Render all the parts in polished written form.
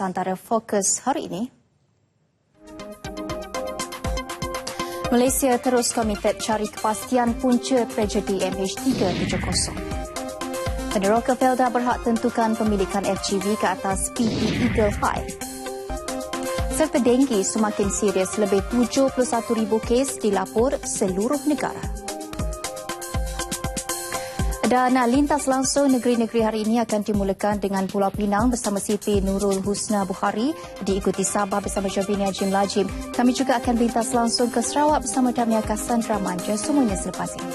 antara fokus hari ini. Malaysia terus komited cari kepastian punca tragedi MH370. Bandar Rockefeller berhak tentukan pemilikan FGV ke atas PT Eagle 5. Serta denggi semakin serius, lebih 71,000 kes dilapor seluruh negara. Dan lintas langsung negeri-negeri hari ini akan dimulakan dengan Pulau Pinang bersama Siti Nurul Husna Bukhari, diikuti Sabah bersama Jabini Ajim Lajim. Kami juga akan lintas langsung ke Sarawak bersama Damia Cassandra Manja, semuanya selepas ini.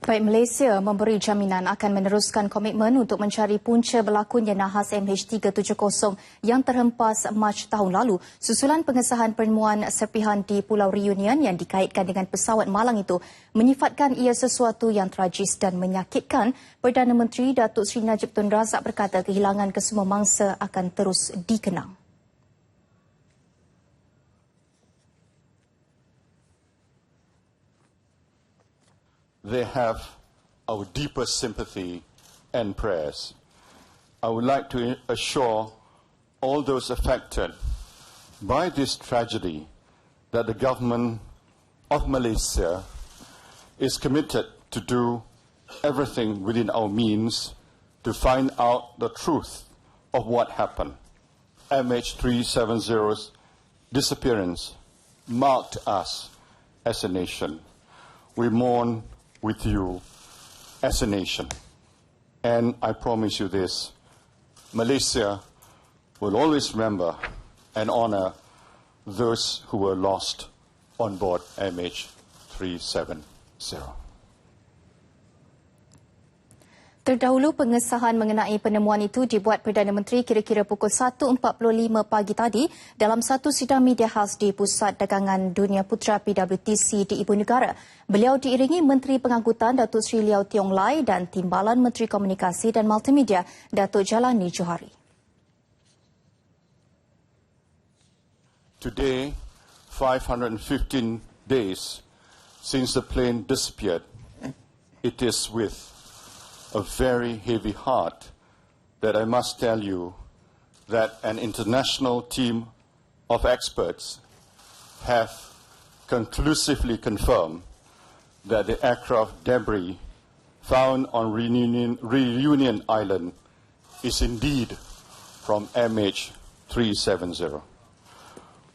Baik, Malaysia memberi jaminan akan meneruskan komitmen untuk mencari punca berlakunya nahas MH370 yang terhempas Mac tahun lalu susulan pengesahan pertemuan serpihan di Pulau Reunion yang dikaitkan dengan pesawat malang itu menyifatkan ia sesuatu yang tragis dan menyakitkan. Perdana Menteri Datuk Seri Najib Tun Razak berkata kehilangan kesemua mangsa akan terus dikenang. They have our deepest sympathy and prayers. I would like to assure all those affected by this tragedy that the government of Malaysia is committed to do everything within our means to find out the truth of what happened. MH370's disappearance marked us as a nation. We mourn with you as a nation. And I promise you this, Malaysia will always remember and honor those who were lost on board MH370. Terdahulu pengesahan mengenai penemuan itu dibuat Perdana Menteri kira-kira pukul 1.45 pagi tadi dalam satu sidang media khas di Pusat Dagangan Dunia Putra PWTC di Ibu Negara. Beliau diiringi Menteri Pengangkutan Datuk Seri Liau Tiong Lai dan Timbalan Menteri Komunikasi dan Multimedia Datuk Jalani Johari. Today, 515 days since the plane disappeared, it is with a very heavy heart that I must tell you that an international team of experts have conclusively confirmed that the aircraft debris found on Reunion Island is indeed from MH370.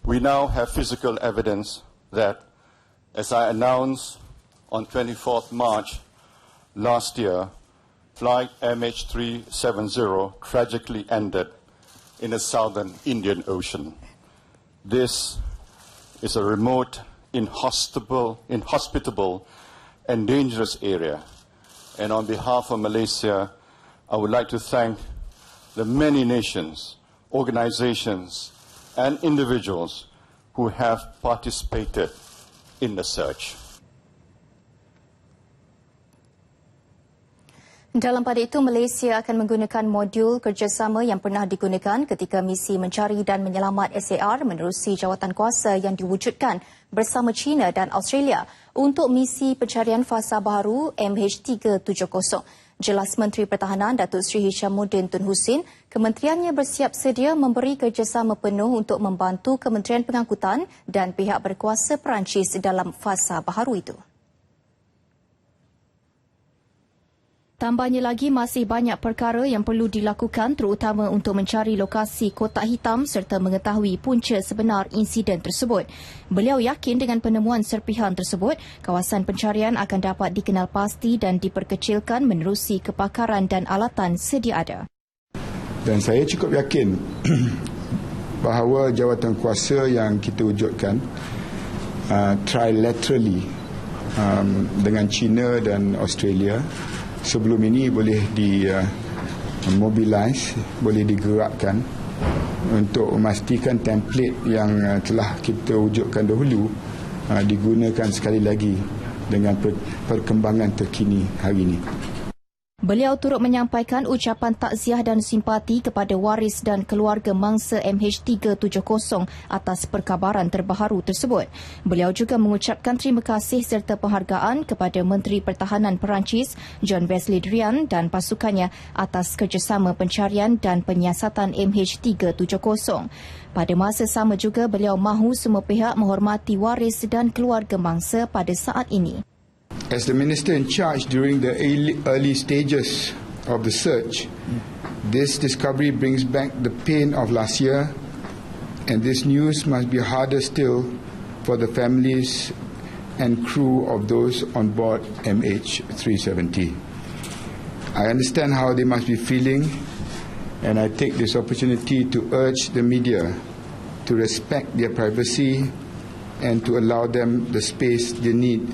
We now have physical evidence that, as I announced on 24th March last year, Flight MH370 tragically ended in the southern Indian Ocean. This is a remote, inhospitable and dangerous area. And on behalf of Malaysia, I would like to thank the many nations, organizations and individuals who have participated in the search. Dalam pada itu, Malaysia akan menggunakan modul kerjasama yang pernah digunakan ketika misi mencari dan menyelamat SAR menerusi jawatan kuasa yang diwujudkan bersama China dan Australia untuk misi pencarian fasa baharu MH370. Jelas Menteri Pertahanan Datuk Seri Hishamuddin Tun Husin, kementeriannya bersiap sedia memberi kerjasama penuh untuk membantu Kementerian Pengangkutan dan pihak berkuasa Perancis dalam fasa baharu itu. Tambahnya lagi, masih banyak perkara yang perlu dilakukan terutama untuk mencari lokasi kotak hitam serta mengetahui punca sebenar insiden tersebut. Beliau yakin dengan penemuan serpihan tersebut, kawasan pencarian akan dapat dikenal pasti dan diperkecilkan menerusi kepakaran dan alatan sedia ada. Dan saya cukup yakin bahawa jawatan kuasa yang kita wujudkan trilaterally dengan China dan Australia sebelum ini boleh dimobilize, boleh digerakkan untuk memastikan template yang telah kita wujudkan dahulu digunakan sekali lagi dengan perkembangan terkini hari ini. Beliau turut menyampaikan ucapan takziah dan simpati kepada waris dan keluarga mangsa MH370 atas perkabaran terbaru tersebut. Beliau juga mengucapkan terima kasih serta penghargaan kepada Menteri Pertahanan Perancis Jean-Wesley Drian dan pasukannya atas kerjasama pencarian dan penyiasatan MH370. Pada masa sama juga, beliau mahu semua pihak menghormati waris dan keluarga mangsa pada saat ini. As the Minister in charge during the early stages of the search, this discovery brings back the pain of last year, and this news must be harder still for the families and crew of those on board MH370. I understand how they must be feeling, and I take this opportunity to urge the media to respect their privacy and to allow them the space they need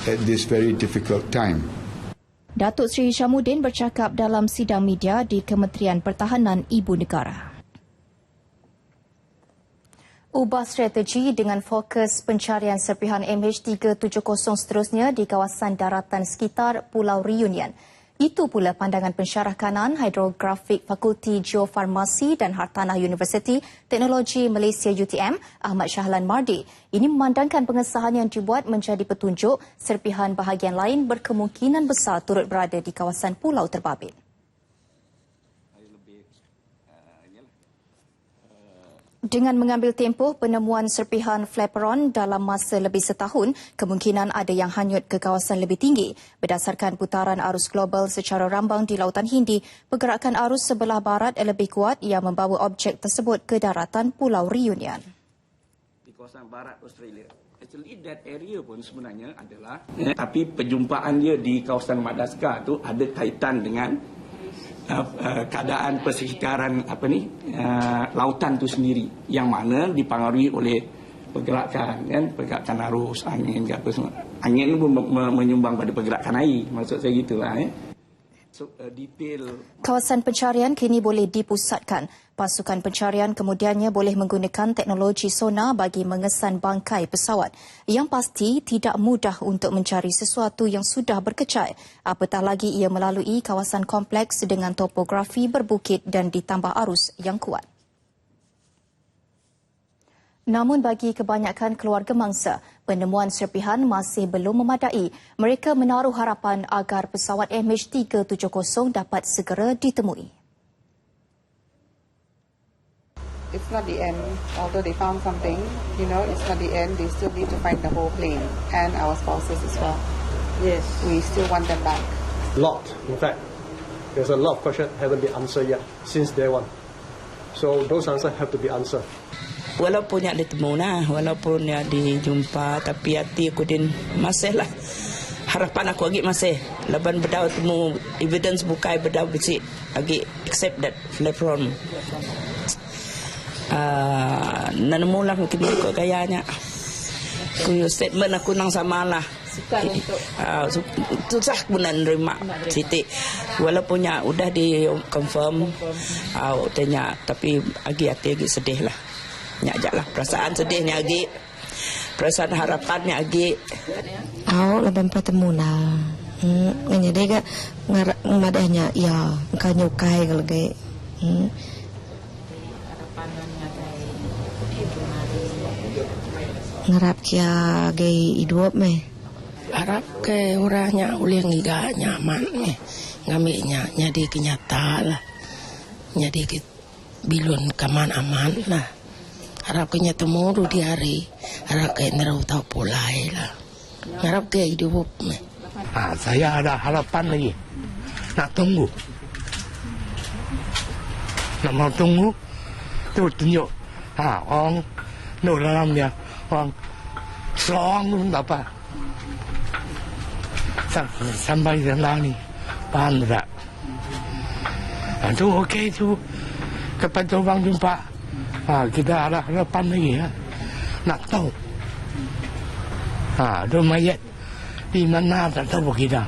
at this very difficult time. Datuk Seri Syamuddin bercakap dalam sidang media di Kementerian Pertahanan Ibu Negara. Ubah strategi dengan fokus pencarian serpihan MH370 seterusnya di kawasan daratan sekitar Pulau Reunion. Itu pula pandangan pensyarah kanan Hidrografik Fakulti Geofarmasi dan Hartanah Universiti Teknologi Malaysia UTM, Ahmad Shahlan Mardi. Ini memandangkan pengesahan yang dibuat menjadi petunjuk serpihan bahagian lain berkemungkinan besar turut berada di kawasan pulau terbabit. Dengan mengambil tempoh penemuan serpihan flaperon dalam masa lebih setahun, kemungkinan ada yang hanyut ke kawasan lebih tinggi. Berdasarkan putaran arus global secara rambang di Lautan Hindi, pergerakan arus sebelah barat lebih kuat yang membawa objek tersebut ke daratan Pulau Reunion. Di kawasan barat Australia. Actually that area pun sebenarnya adalah tapi perjumpaan dia di kawasan Madagaskar tu ada kaitan dengan keadaan persekitaran lautan tu sendiri yang mana dipengaruhi oleh pergerakan arus angin ke apa semua. Angin pun menyumbang pada pergerakan air, maksud saya gitulah. Kawasan pencarian kini boleh dipusatkan. Pasukan pencarian kemudiannya boleh menggunakan teknologi sonar bagi mengesan bangkai pesawat. Yang pasti tidak mudah untuk mencari sesuatu yang sudah berkecai. Apatah lagi ia melalui kawasan kompleks dengan topografi berbukit dan ditambah arus yang kuat. Namun bagi kebanyakan keluarga mangsa, penemuan serpihan masih belum memadai. Mereka menaruh harapan agar pesawat MH370 dapat segera ditemui. It's not the end. Although they found something, it's not the end. They still need to find the whole plane and our spouses as well. Yes. We still want them back. Lot, in fact. There's a lot of questions haven't been answered yet since day one. So those answers have to be answered. Walaupun yang ditemu walaupun yang dijumpa, tapi hati aku din masih lah. Harapan aku lagi masih. Laban berdau temu evidence bukai berdau besi lagi accept that flaperon. Nemu lah mungkin ikut gayanya. Aku statement aku nang samalah. Suka untuk susah pun nak nerima Siti. Walaupun yang udah di confirm, tanya tapi hati sedih lah. Nyajak lah perasaan sedihnya lagi, perasaan harapannya lagi. Laban bertemu lah. Jadi kan ngadahnya ya kan nyukai kalau kayak. Ngarap kia gay hidup meh. Harap ke orangnya uleng iga nyaman meh. Ngamiknya nyadi kenyataan lah. Nyadi bilun kaman aman lah. Harap kenya temu di hari, harap kaya nerau tahu pulai lah. Harap kaya hidup meh. Saya ada harapan lagi, nak tunggu, nak mau tunggu, tu tunjuk, orang nu dalam dia, orang seorang pun dapat sampai sana ni, paham tak? Itu okey tu, kepada orang jumpa. Kita ada harapan lagi nak tahu ada mayat di mana tak tahu kita.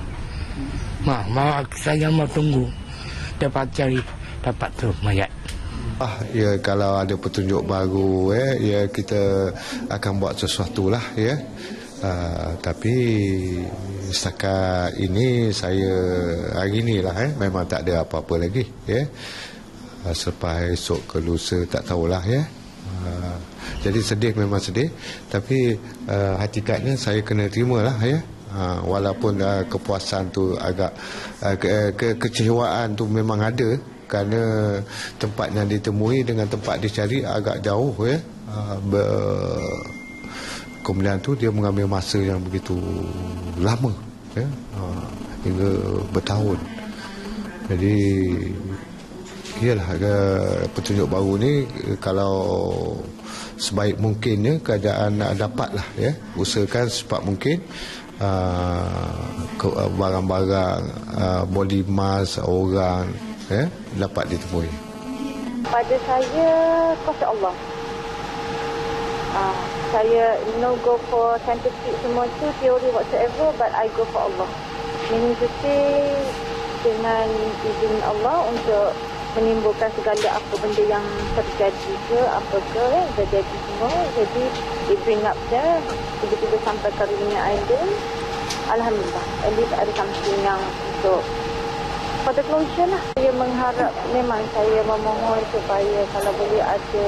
Saya mau tunggu dapat cari dapat tu mayat. Ya, kalau ada petunjuk baru, ya kita akan buat sesuatu lah, ya. Tapi setakat ini saya hari ni lah, memang tak ada apa-apa lagi, ya. Selepas esok ke lusa tak tahulah, ya. Jadi sedih, memang sedih. Tapi hakikatnya saya kena terima lah, ya. Walaupun kepuasan tu agak kekecewaan tu memang ada, kerana tempat yang ditemui dengan tempat dicari agak jauh, ya. Kemudian tu dia mengambil masa yang begitu lama, ya, hingga bertahun. Jadi iyalah, petunjuk baru ni kalau sebaik mungkin, ya, keadaan dapatlah, ya, usahakan secepat mungkin barang-barang body mask orang, ya, dapat ditemui. Pada saya, kuasa Allah. Saya no go for scientific semua tu, teori whatsoever, but I go for Allah. Meaning to say, dengan izin Allah untuk menimbulkan segala apa benda yang terjadi ke, apa ke, terjadi semua. Jadi, they bring up there, tiba-tiba sampai Caribbean Island. Alhamdulillah, at least ada something yang untuk pada closure lah. Saya mengharap, memang saya memohon supaya kalau boleh ada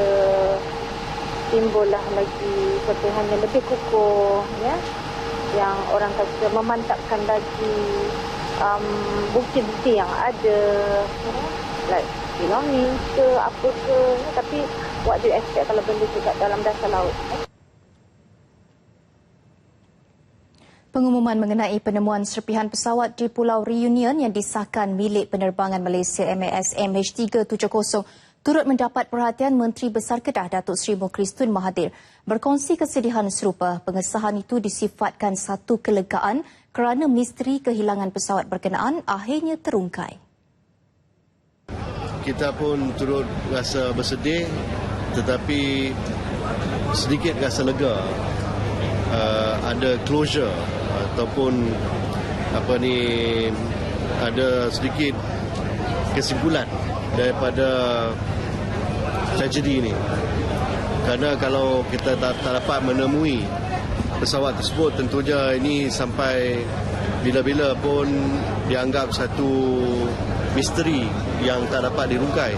timbul lah lagi serpihan yang lebih kukuh, ya, yang orang kata memantapkan lagi bukti-bukti yang ada, like belonging ke apa ke, tapi what do you expect kalau benda juga dalam dasar laut. Pengumuman mengenai penemuan serpihan pesawat di Pulau Reunion yang disahkan milik penerbangan Malaysia MAS MH370 turut mendapat perhatian Menteri Besar Kedah Datuk Seri Mukhris Tun Mahathir. Berkongsi kesedihan serupa, pengesahan itu disifatkan satu kelegaan kerana misteri kehilangan pesawat berkenaan akhirnya terungkai. Kita pun turut rasa bersedih, tetapi sedikit rasa lega. Ada closure ataupun ada sedikit kesimpulan daripada tragedi ini. Kerana kalau kita tak dapat menemui pesawat tersebut, tentunya ini sampai bila-bila pun dianggap satu misteri yang tak dapat dirungkai.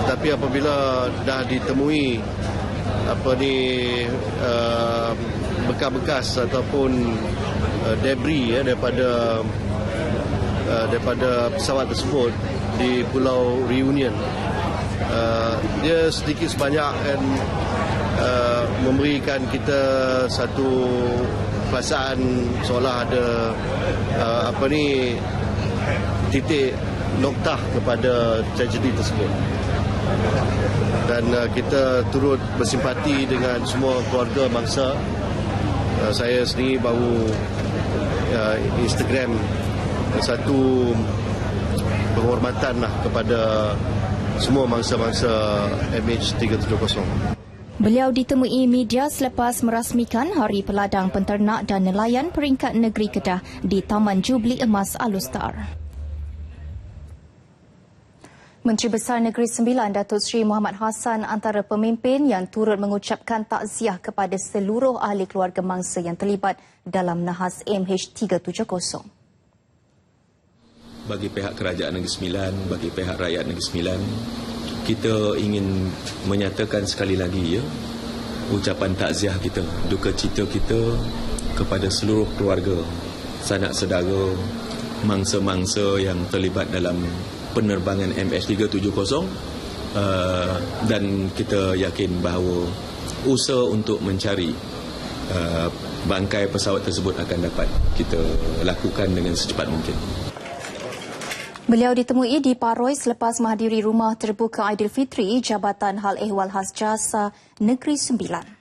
Tetapi apabila dah ditemui bekas-bekas ataupun debris, daripada pesawat tersebut di Pulau Reunion, dia sedikit sebanyak akan memberikan kita satu perasaan seolah ada titik noktah kepada tragedi tersebut. Dan kita turut bersimpati dengan semua keluarga bangsa. Saya sendiri baru Instagram satu penghormatan lah kepada semua bangsa-bangsa MH370. Beliau ditemui media selepas merasmikan Hari Peladang Penternak dan Nelayan Peringkat Negeri Kedah di Taman Jubli Emas Alustar. Menteri Besar Negeri Sembilan Datuk Seri Muhammad Hassan antara pemimpin yang turut mengucapkan takziah kepada seluruh ahli keluarga mangsa yang terlibat dalam nahas MH370. Bagi pihak Kerajaan Negeri Sembilan, bagi pihak rakyat Negeri Sembilan, kita ingin menyatakan sekali lagi, ya, ucapan takziah kita, duka cita kita kepada seluruh keluarga, sanak saudara, mangsa-mangsa yang terlibat dalam penerbangan MH370, dan kita yakin bahawa usaha untuk mencari bangkai pesawat tersebut akan dapat kita lakukan dengan secepat mungkin. Beliau ditemui di Paroi selepas menghadiri Rumah Terbuka Aidilfitri Jabatan Hal Ehwal Khas Jasa Negeri Sembilan.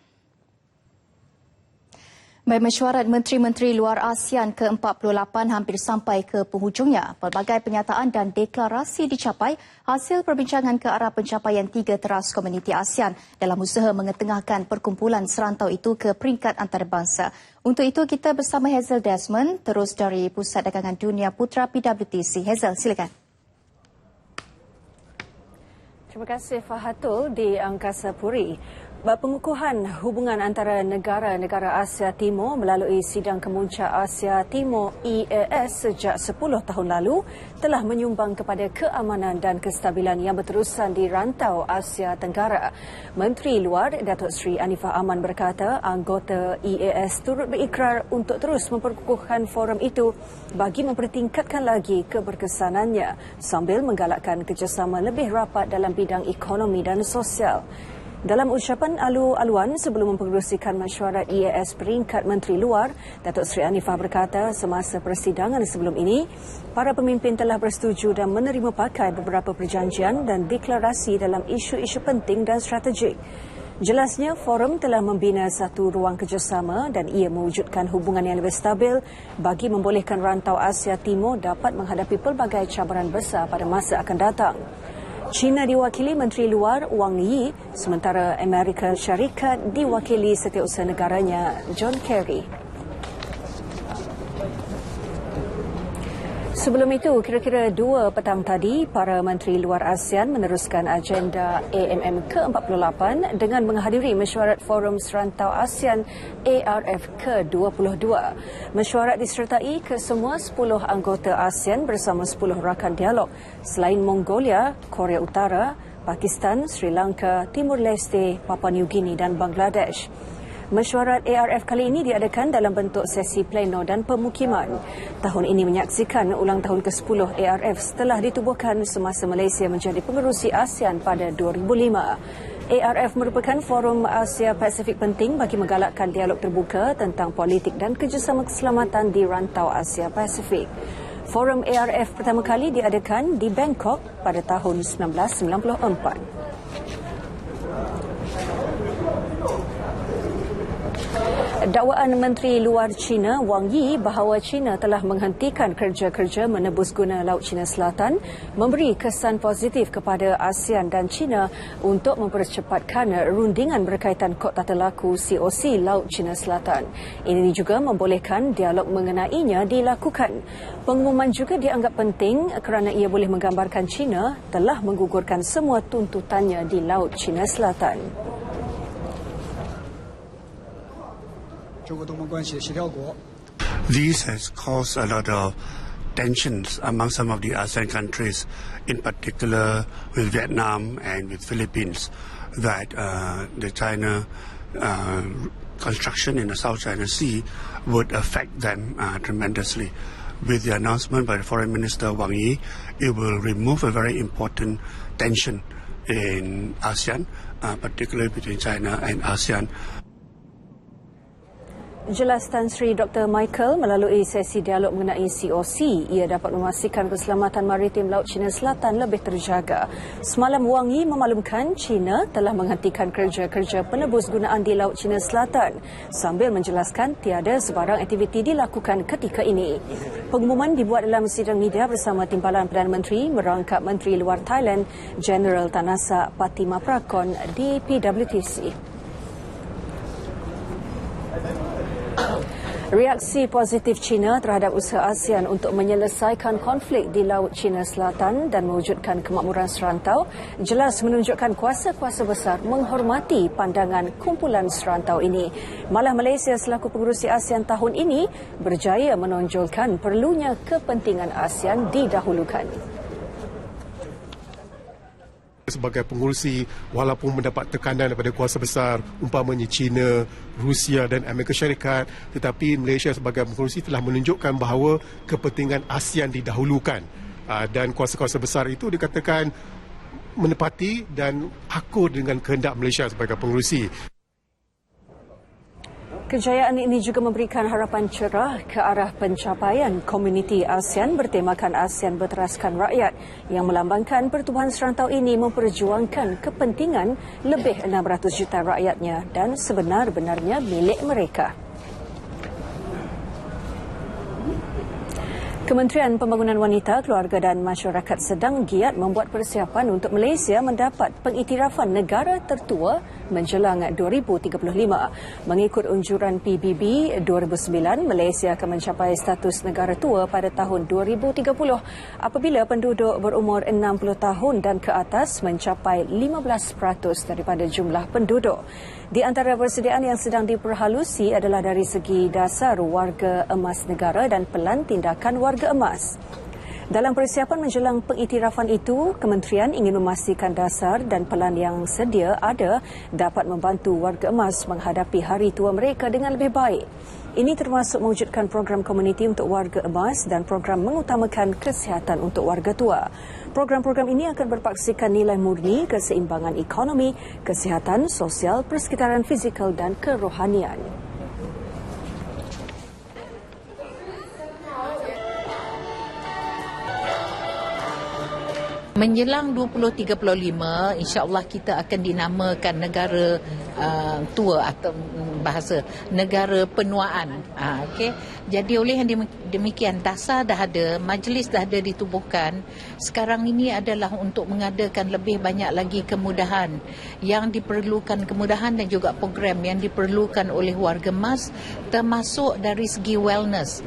Baik, mesyuarat Menteri-Menteri Luar ASEAN ke-48 hampir sampai ke penghujungnya. Pelbagai pernyataan dan deklarasi dicapai hasil perbincangan ke arah pencapaian 3 teras komuniti ASEAN dalam usaha mengetengahkan perkumpulan serantau itu ke peringkat antarabangsa. Untuk itu, kita bersama Hazel Desmond, terus dari Pusat Dagangan Dunia Putra PWTC. Hazel, silakan. Terima kasih Fahatul di Angkasa Puri. Pengukuhan hubungan antara negara-negara Asia Timur melalui Sidang Kemuncak Asia Timur EAS sejak 10 tahun lalu telah menyumbang kepada keamanan dan kestabilan yang berterusan di rantau Asia Tenggara. Menteri Luar Datuk Seri Anifah Aman berkata anggota EAS turut berikrar untuk terus memperkukuhkan forum itu bagi mempertingkatkan lagi keberkesanannya sambil menggalakkan kerjasama lebih rapat dalam bidang ekonomi dan sosial. Dalam ucapan alu-aluan sebelum mempengerusikan mesyuarat EAS peringkat Menteri Luar, Datuk Seri Anifah berkata semasa persidangan sebelum ini, para pemimpin telah bersetuju dan menerima pakai beberapa perjanjian dan deklarasi dalam isu-isu penting dan strategik. Jelasnya, forum telah membina satu ruang kerjasama dan ia mewujudkan hubungan yang lebih stabil bagi membolehkan rantau Asia Timur dapat menghadapi pelbagai cabaran besar pada masa akan datang. China diwakili Menteri Luar Wang Yi, sementara Amerika Syarikat diwakili Setiausaha Negaranya John Kerry. Sebelum itu, kira-kira 2 petang tadi, para Menteri Luar ASEAN meneruskan agenda AMM ke-48 dengan menghadiri mesyuarat Forum Serantau ASEAN ARF ke-22. Mesyuarat disertai kesemua 10 anggota ASEAN bersama 10 rakan dialog selain Mongolia, Korea Utara, Pakistan, Sri Lanka, Timur Leste, Papua New Guinea dan Bangladesh. Mesyuarat ARF kali ini diadakan dalam bentuk sesi pleno dan pemukiman. Tahun ini menyaksikan ulang tahun ke-10 ARF setelah ditubuhkan semasa Malaysia menjadi pengerusi ASEAN pada 2005. ARF merupakan forum Asia Pasifik penting bagi menggalakkan dialog terbuka tentang politik dan kerjasama keselamatan di rantau Asia Pasifik. Forum ARF pertama kali diadakan di Bangkok pada tahun 1994. Dakwaan Menteri Luar China Wang Yi bahawa China telah menghentikan kerja-kerja menebus guna Laut China Selatan memberi kesan positif kepada ASEAN dan China untuk mempercepatkan rundingan berkaitan Kod Tata Laku COC Laut China Selatan. Ini juga membolehkan dialog mengenainya dilakukan. Pengumuman juga dianggap penting kerana ia boleh menggambarkan China telah menggugurkan semua tuntutannya di Laut China Selatan. This has caused a lot of tensions among some of the ASEAN countries, in particular with Vietnam and with Philippines, that the China construction in the South China Sea would affect them tremendously. With the announcement by the Foreign Minister Wang Yi, it will remove a very important tension in ASEAN, particularly between China and ASEAN. Jelas Tan Sri Dr. Michael melalui sesi dialog mengenai COC, ia dapat memastikan keselamatan maritim Laut China Selatan lebih terjaga. Semalam Wang Yi memaklumkan China telah menghentikan kerja-kerja penebus gunaan di Laut China Selatan sambil menjelaskan tiada sebarang aktiviti dilakukan ketika ini. Pengumuman dibuat dalam sidang media bersama Timbalan Perdana Menteri merangkap Menteri Luar Thailand Jeneral Tanasa Patima Prakon di PWTC. Reaksi positif China terhadap usaha ASEAN untuk menyelesaikan konflik di Laut China Selatan dan mewujudkan kemakmuran serantau jelas menunjukkan kuasa-kuasa besar menghormati pandangan kumpulan serantau ini. Malah Malaysia selaku pengerusi ASEAN tahun ini berjaya menonjolkan perlunya kepentingan ASEAN didahulukan. Sebagai pengurusi, walaupun mendapat tekanan daripada kuasa besar umpamanya China, Rusia dan Amerika Syarikat, tetapi Malaysia sebagai pengurusi telah menunjukkan bahawa kepentingan ASEAN didahulukan dan kuasa-kuasa besar itu dikatakan menepati dan akur dengan kehendak Malaysia sebagai pengurusi. Kejayaan ini juga memberikan harapan cerah ke arah pencapaian komuniti ASEAN bertemakan ASEAN berteraskan rakyat yang melambangkan pertubuhan serantau ini memperjuangkan kepentingan lebih 600 juta rakyatnya dan sebenar-benarnya milik mereka. Kementerian Pembangunan Wanita, Keluarga dan Masyarakat sedang giat membuat persiapan untuk Malaysia mendapat pengiktirafan negara tertua menjelang 2035. Mengikut unjuran PBB 2009, Malaysia akan mencapai status negara tua pada tahun 2030 apabila penduduk berumur 60 tahun dan ke atas mencapai 15% daripada jumlah penduduk. Di antara persediaan yang sedang diperhalusi adalah dari segi dasar warga emas negara dan pelan tindakan warga emas. Dalam persiapan menjelang pengiktirafan itu, kementerian ingin memastikan dasar dan pelan yang sedia ada dapat membantu warga emas menghadapi hari tua mereka dengan lebih baik. Ini termasuk mewujudkan program komuniti untuk warga emas dan program mengutamakan kesihatan untuk warga tua. Program-program ini akan berpaksikan nilai murni keseimbangan ekonomi, kesihatan, sosial, persekitaran fizikal dan kerohanian. Menjelang 2035, insya-Allah kita akan dinamakan negara tua atau bahasa negara penuaan. Okey. Jadi oleh yang demikian, dasar dah ada, majlis dah ada ditubuhkan. Sekarang ini adalah untuk mengadakan lebih banyak lagi kemudahan yang diperlukan, kemudahan dan juga program yang diperlukan oleh warga emas, termasuk dari segi wellness.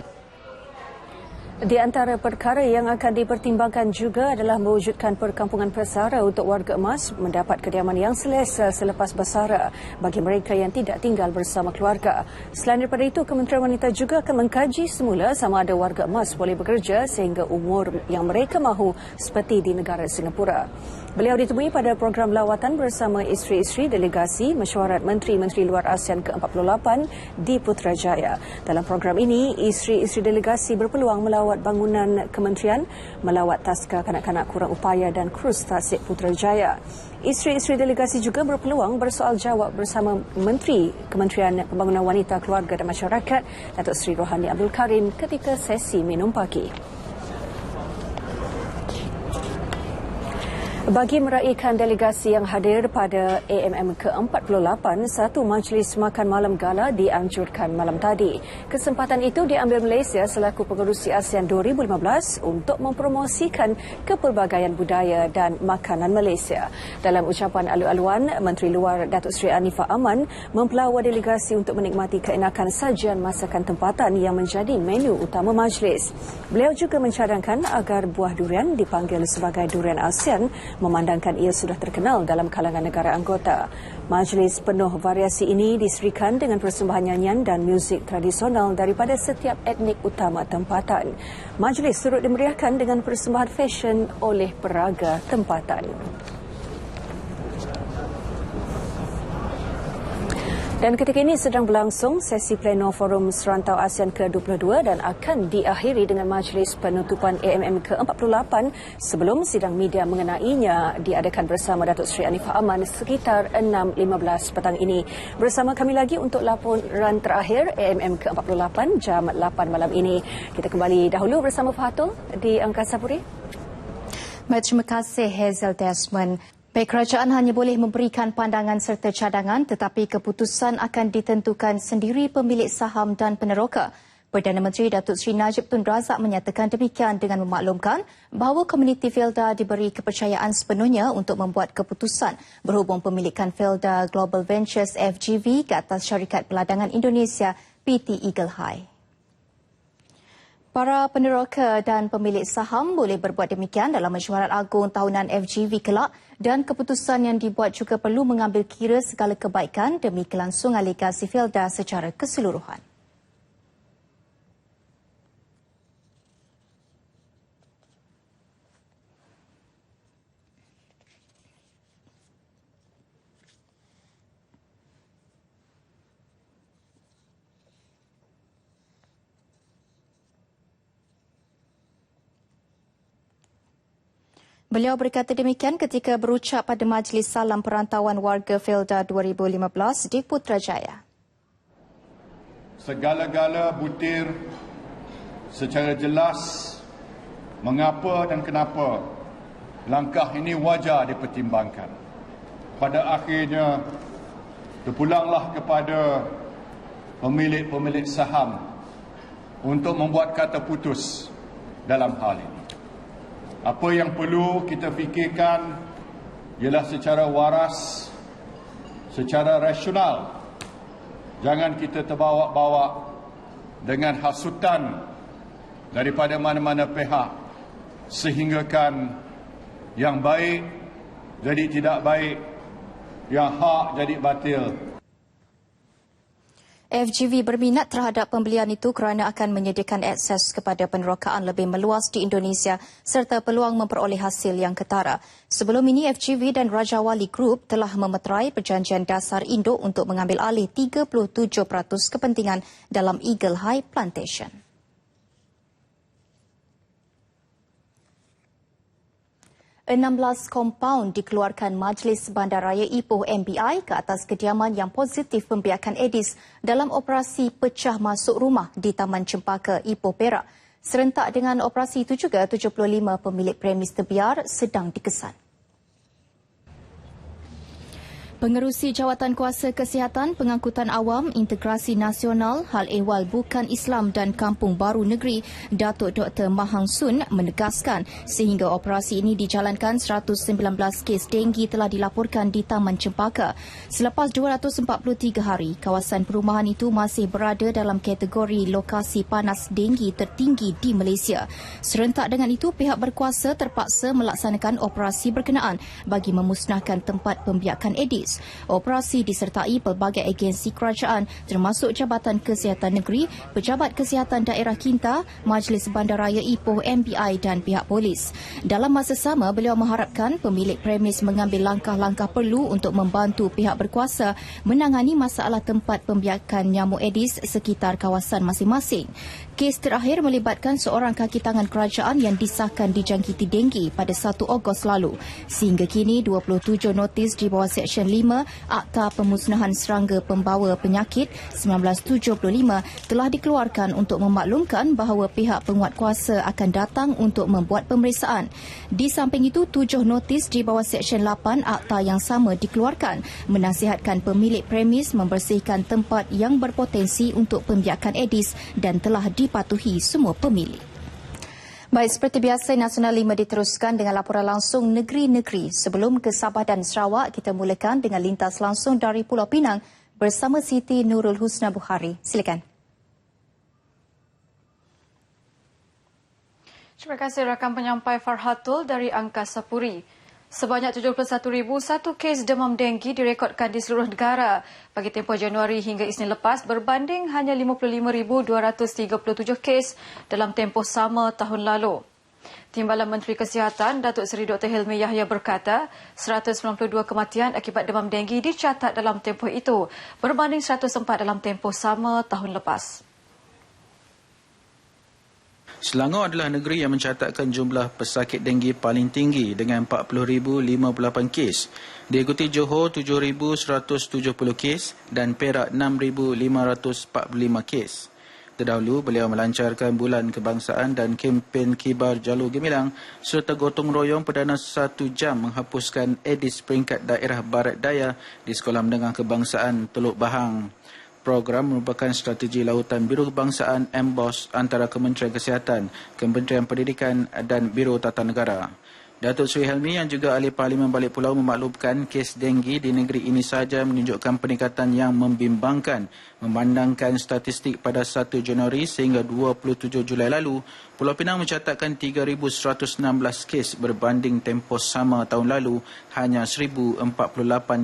Di antara perkara yang akan dipertimbangkan juga adalah mewujudkan perkampungan pesara untuk warga emas mendapat kediaman yang selesa selepas bersara bagi mereka yang tidak tinggal bersama keluarga. Selain daripada itu, Kementerian Wanita juga akan mengkaji semula sama ada warga emas boleh bekerja sehingga umur yang mereka mahu seperti di negara Singapura. Beliau ditemui pada program lawatan bersama isteri-isteri delegasi mesyuarat Menteri-Menteri Luar ASEAN ke-48 di Putrajaya. Dalam program ini, isteri-isteri delegasi berpeluang melawat bangunan kementerian, melawat taska kanak-kanak kurang upaya dan krus tasik Putrajaya. Isteri-isteri delegasi juga berpeluang bersoal jawab bersama Menteri Kementerian Pembangunan Wanita, Keluarga dan Masyarakat, Datuk Seri Rohani Abdul Karim ketika sesi minum pagi. Bagi meraihkan delegasi yang hadir pada AMM ke-48, satu majlis makan malam gala dianjurkan malam tadi. Kesempatan itu diambil Malaysia selaku pengerusi ASEAN 2015 untuk mempromosikan kepelbagaian budaya dan makanan Malaysia. Dalam ucapan alu-aluan, Menteri Luar Datuk Seri Anifah Aman mempelawa delegasi untuk menikmati keenakan sajian masakan tempatan yang menjadi menu utama majlis. Beliau juga mencadangkan agar buah durian dipanggil sebagai durian ASEAN, memandangkan ia sudah terkenal dalam kalangan negara anggota. Majlis penuh variasi ini diserikan dengan persembahan nyanyian dan muzik tradisional daripada setiap etnik utama tempatan. Majlis turut dimeriahkan dengan persembahan fashion oleh peraga tempatan. Dan ketika ini sedang berlangsung sesi pleno Forum Serantau ASEAN ke-22 dan akan diakhiri dengan majlis penutupan AMM ke-48 sebelum sidang media mengenainya diadakan bersama Datuk Seri Anifah Aman sekitar 6.15 petang ini. Bersama kami lagi untuk laporan terakhir AMM ke-48 jam 8 malam ini. Kita kembali dahulu bersama Fahatul di Angkasa Puri. Baik, terima kasih Hazel Desmond. Baik, kerajaan hanya boleh memberikan pandangan serta cadangan tetapi keputusan akan ditentukan sendiri pemilik saham dan peneroka. Perdana Menteri Datuk Seri Najib Tun Razak menyatakan demikian dengan memaklumkan bahawa komuniti Felda diberi kepercayaan sepenuhnya untuk membuat keputusan berhubung pemilikan Felda Global Ventures FGV ke atas syarikat peladangan Indonesia PT Eagle High. Para peneroka dan pemilik saham boleh berbuat demikian dalam mesyuarat agung tahunan FGV kelak dan keputusan yang dibuat juga perlu mengambil kira segala kebaikan demi kelangsungan legasi Felda secara keseluruhan. Beliau berkata demikian ketika berucap pada Majlis Salam Perantauan Warga Felda 2015 di Putrajaya. Segala-gala butir secara jelas mengapa dan kenapa langkah ini wajar dipertimbangkan. Pada akhirnya terpulanglah kepada pemilik-pemilik saham untuk membuat kata putus dalam hal ini. Apa yang perlu kita fikirkan ialah secara waras, secara rasional. Jangan kita terbawa-bawa dengan hasutan daripada mana-mana pihak sehinggakan yang baik jadi tidak baik, yang hak jadi batil. FGV berminat terhadap pembelian itu kerana akan menyediakan akses kepada penerokaan lebih meluas di Indonesia serta peluang memperoleh hasil yang ketara. Sebelum ini, FGV dan Raja Wali Group telah memeterai perjanjian dasar Indo untuk mengambil alih 37% kepentingan dalam Eagle High Plantation. 16 kompaun dikeluarkan Majlis Bandaraya Ipoh MBI ke atas kediaman yang positif pembiakan Aedes dalam operasi pecah masuk rumah di Taman Cempaka Ipoh Perak. Serentak dengan operasi itu juga 75 pemilik premis terbiar sedang dikesan. Pengerusi Jawatan Kuasa Kesihatan, Pengangkutan Awam, Integrasi Nasional, Hal Ehwal Bukan Islam dan Kampung Baru Negeri, Datuk Dr. Mahang Sun menegaskan sehingga operasi ini dijalankan 119 kes denggi telah dilaporkan di Taman Cempaka. Selepas 243 hari, kawasan perumahan itu masih berada dalam kategori lokasi panas denggi tertinggi di Malaysia. Serentak dengan itu, pihak berkuasa terpaksa melaksanakan operasi berkenaan bagi memusnahkan tempat pembiakan Aedes. Operasi disertai pelbagai agensi kerajaan termasuk Jabatan Kesihatan Negeri, Pejabat Kesihatan Daerah Kinta, Majlis Bandaraya Ipoh MBI dan pihak polis. Dalam masa sama, beliau mengharapkan pemilik premis mengambil langkah-langkah perlu untuk membantu pihak berkuasa menangani masalah tempat pembiakan nyamuk Aedes sekitar kawasan masing-masing. Kes terakhir melibatkan seorang kaki tangan kerajaan yang disahkan dijangkiti denggi pada 1 Ogos lalu. Sehingga kini, 27 notis di bawah Seksyen 5 Akta Pemusnahan Serangga Pembawa Penyakit 1975 telah dikeluarkan untuk memaklumkan bahawa pihak penguatkuasa akan datang untuk membuat pemeriksaan. Di samping itu, 7 notis di bawah Seksyen 8 Akta yang sama dikeluarkan menasihatkan pemilik premis membersihkan tempat yang berpotensi untuk pembiakan Aedes dan telah dipatuhi semua pemilik. Baik, seperti biasa, Nasional 5 diteruskan dengan laporan langsung negeri-negeri. Sebelum ke Sabah dan Sarawak, kita mulakan dengan lintas langsung dari Pulau Pinang bersama Siti Nurul Husna Bukhari. Silakan. Terima kasih rakan penyampai Farhatul dari Angkasa Puri. Sebanyak 71,001 kes demam denggi direkodkan di seluruh negara bagi tempoh Januari hingga Isnin lepas berbanding hanya 55,237 kes dalam tempoh sama tahun lalu. Timbalan Menteri Kesihatan Datuk Seri Dr. Hilmi Yahya berkata 192 kematian akibat demam denggi dicatat dalam tempoh itu berbanding 104 dalam tempoh sama tahun lepas. Selangor adalah negeri yang mencatatkan jumlah pesakit denggi paling tinggi dengan 40,058 kes. Diikuti Johor 7,170 kes dan Perak 6,545 kes. Terdahulu, beliau melancarkan Bulan Kebangsaan dan kempen Kibar Jalur Gemilang serta gotong royong perdana 1 jam menghapuskan Aedes peringkat daerah Barat Daya di Sekolah Menengah Kebangsaan Teluk Bahang. Program merupakan strategi lautan Biro Kebangsaan MBOS antara Kementerian Kesihatan, Kementerian Pendidikan dan Biro Tata Negara. Datuk Seri Helmi yang juga ahli Parlimen Balik Pulau memaklumkan kes denggi di negeri ini sahaja menunjukkan peningkatan yang membimbangkan. Memandangkan statistik pada 1 Januari sehingga 27 Julai lalu, Pulau Pinang mencatatkan 3,116 kes berbanding tempoh sama tahun lalu hanya 1,048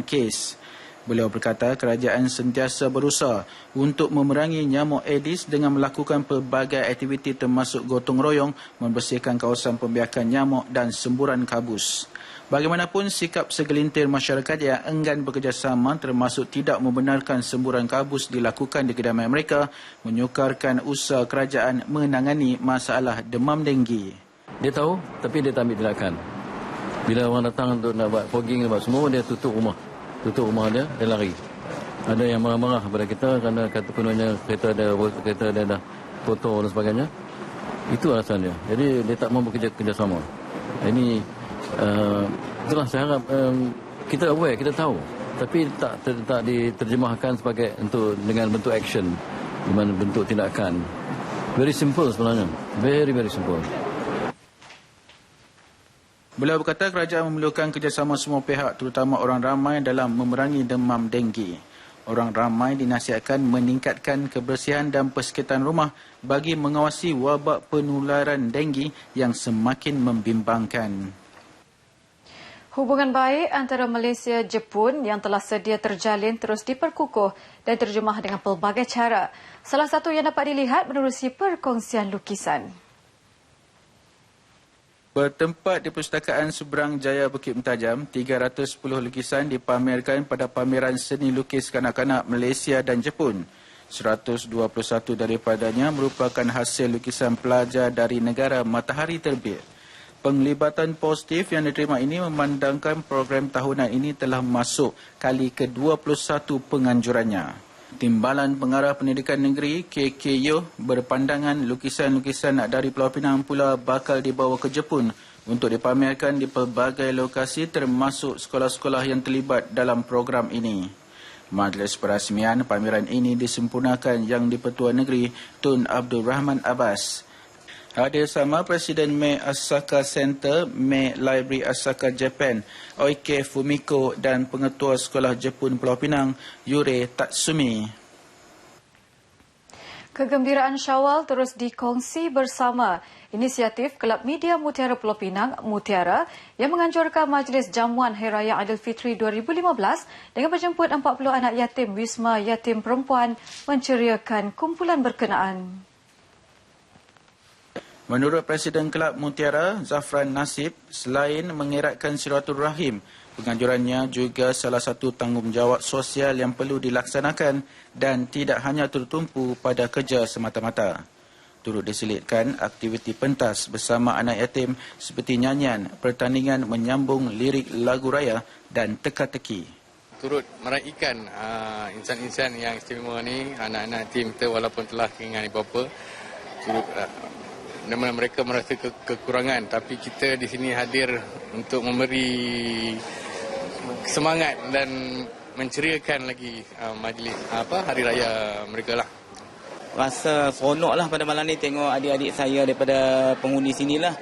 kes. Beliau berkata kerajaan sentiasa berusaha untuk memerangi nyamuk Aedes dengan melakukan pelbagai aktiviti termasuk gotong royong membersihkan kawasan pembiakan nyamuk dan semburan kabus. Bagaimanapun, sikap segelintir masyarakat yang enggan bekerjasama termasuk tidak membenarkan semburan kabus dilakukan di kediaman mereka menyukarkan usaha kerajaan menangani masalah demam denggi. Dia tahu tapi dia tak ambil tindakan. Bila orang datang untuk nak buat fogging buat semua, dia tutup rumah dia lari. Ada yang marah-marah kepada kita kerana kata penuhnya kereta dia dah kotor dan sebagainya. Itu alasannya. Jadi dia tak mahu bekerjasama. Ini itulah saya harap kita aware, kita tahu, tapi tak diterjemahkan sebagai dengan bentuk action, dengan bentuk tindakan. Very simple sebenarnya. Very simple. Beliau berkata kerajaan memerlukan kerjasama semua pihak terutama orang ramai dalam memerangi demam denggi. Orang ramai dinasihatkan meningkatkan kebersihan dan persekitaran rumah bagi mengawasi wabak penularan denggi yang semakin membimbangkan. Hubungan baik antara Malaysia dan Jepun yang telah sedia terjalin terus diperkukuh dan terjemah dengan pelbagai cara. Salah satu yang dapat dilihat menerusi perkongsian lukisan. Bertempat di Perpustakaan Seberang Jaya Bukit Mentajam, 310 lukisan dipamerkan pada pameran seni lukis kanak-kanak Malaysia dan Jepun. 121 daripadanya merupakan hasil lukisan pelajar dari negara matahari terbit. Penglibatan positif yang diterima ini memandangkan program tahunan ini telah masuk kali ke-21 penganjurannya. Timbalan Pengarah Pendidikan Negeri KK Yoh berpandangan lukisan-lukisan dari Pulau Pinang pula bakal dibawa ke Jepun untuk dipamerkan di pelbagai lokasi termasuk sekolah-sekolah yang terlibat dalam program ini. Majlis perasmian pameran ini disempurnakan Yang di-Pertua Negeri Tun Abdul Rahman Abbas. Hadir sama Presiden Mae Asaka Center, Mae Library Asaka Japan, Oike Fumiko dan Pengetua Sekolah Jepun Pulau Pinang, Yure Tatsumi. Kegembiraan Syawal terus dikongsi bersama inisiatif Kelab Media Mutiara Pulau Pinang, Mutiara, yang menganjurkan Majlis Jamuan Hari Raya Aidilfitri 2015 dengan berjemput 40 anak yatim Wisma Yatim Perempuan menceriakan kumpulan berkenaan. Menurut Presiden Kelab Mutiara, Zafran Nasib, selain mengeratkan silaturahim, penganjurannya juga salah satu tanggungjawab sosial yang perlu dilaksanakan dan tidak hanya tertumpu pada kerja semata-mata. Turut diselitkan aktiviti pentas bersama anak yatim seperti nyanyian, pertandingan menyambung lirik lagu raya dan teka-teki. Turut meraihkan insan-insan yang istimewa ni, anak-anak yatim kita walaupun telah kehilangan ibu-bapa, turut mereka merasa kekurangan, tapi kita di sini hadir untuk memberi semangat dan menceriakan lagi majlis hari raya mereka lah. Rasa seronok lah pada malam ni tengok adik-adik saya daripada pengundi sinilah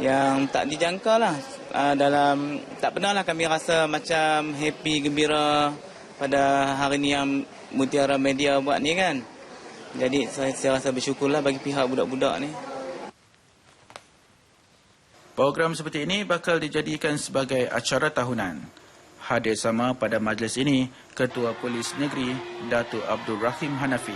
yang tak dijangka lah. Tak pernah lah kami rasa macam happy, gembira pada hari ni yang Mutiara Media buat ni kan. Jadi saya rasa bersyukurlah bagi pihak budak-budak ni. Program seperti ini bakal dijadikan sebagai acara tahunan. Hadir sama pada majlis ini Ketua Polis Negeri Datuk Abdul Rahim Hanafi.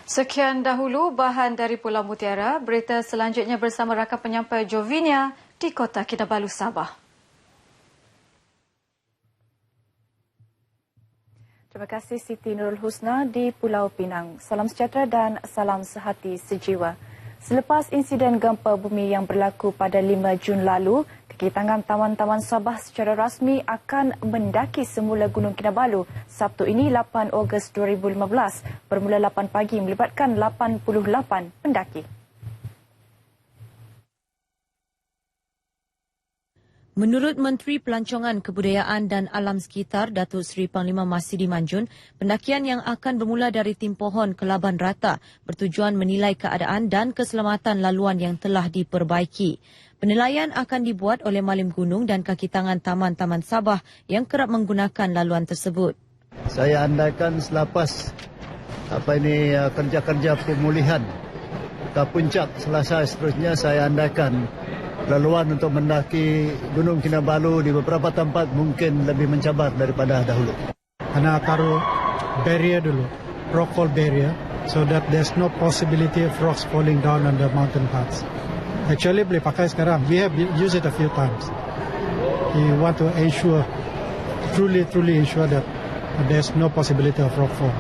Sekian dahulu bahan dari Pulau Mutiara. Berita selanjutnya bersama rakan penyampai Jovinia di Kota Kinabalu, Sabah. Terima kasih Siti Nurul Husna di Pulau Pinang. Salam sejahtera dan salam sehati sejiwa. Selepas insiden gempa bumi yang berlaku pada 5 Jun lalu, kaki tangan Taman-Taman Sabah secara rasmi akan mendaki semula Gunung Kinabalu Sabtu ini 8 Ogos 2015 bermula 8 pagi melibatkan 88 pendaki. Menurut Menteri Pelancongan Kebudayaan dan Alam Sekitar Datuk Seri Panglima Masidi Manjun, pendakian yang akan bermula dari Timpohon ke Laban Rata bertujuan menilai keadaan dan keselamatan laluan yang telah diperbaiki. Penilaian akan dibuat oleh Malim Gunung dan kaki tangan Taman-Taman Sabah yang kerap menggunakan laluan tersebut. Saya andaikan selepas kerja-kerja pemulihan ke puncak Selasa seterusnya, saya andaikan laluan untuk mendaki Gunung Kinabalu di beberapa tempat mungkin lebih mencabar daripada dahulu. Kena taruh barrier dulu, rock fall barrier, so that there's no possibility of rocks falling down on the mountain paths. Actually boleh pakai sekarang. We have used it a few times. We want to ensure, truly ensure that there's no possibility of rock fall.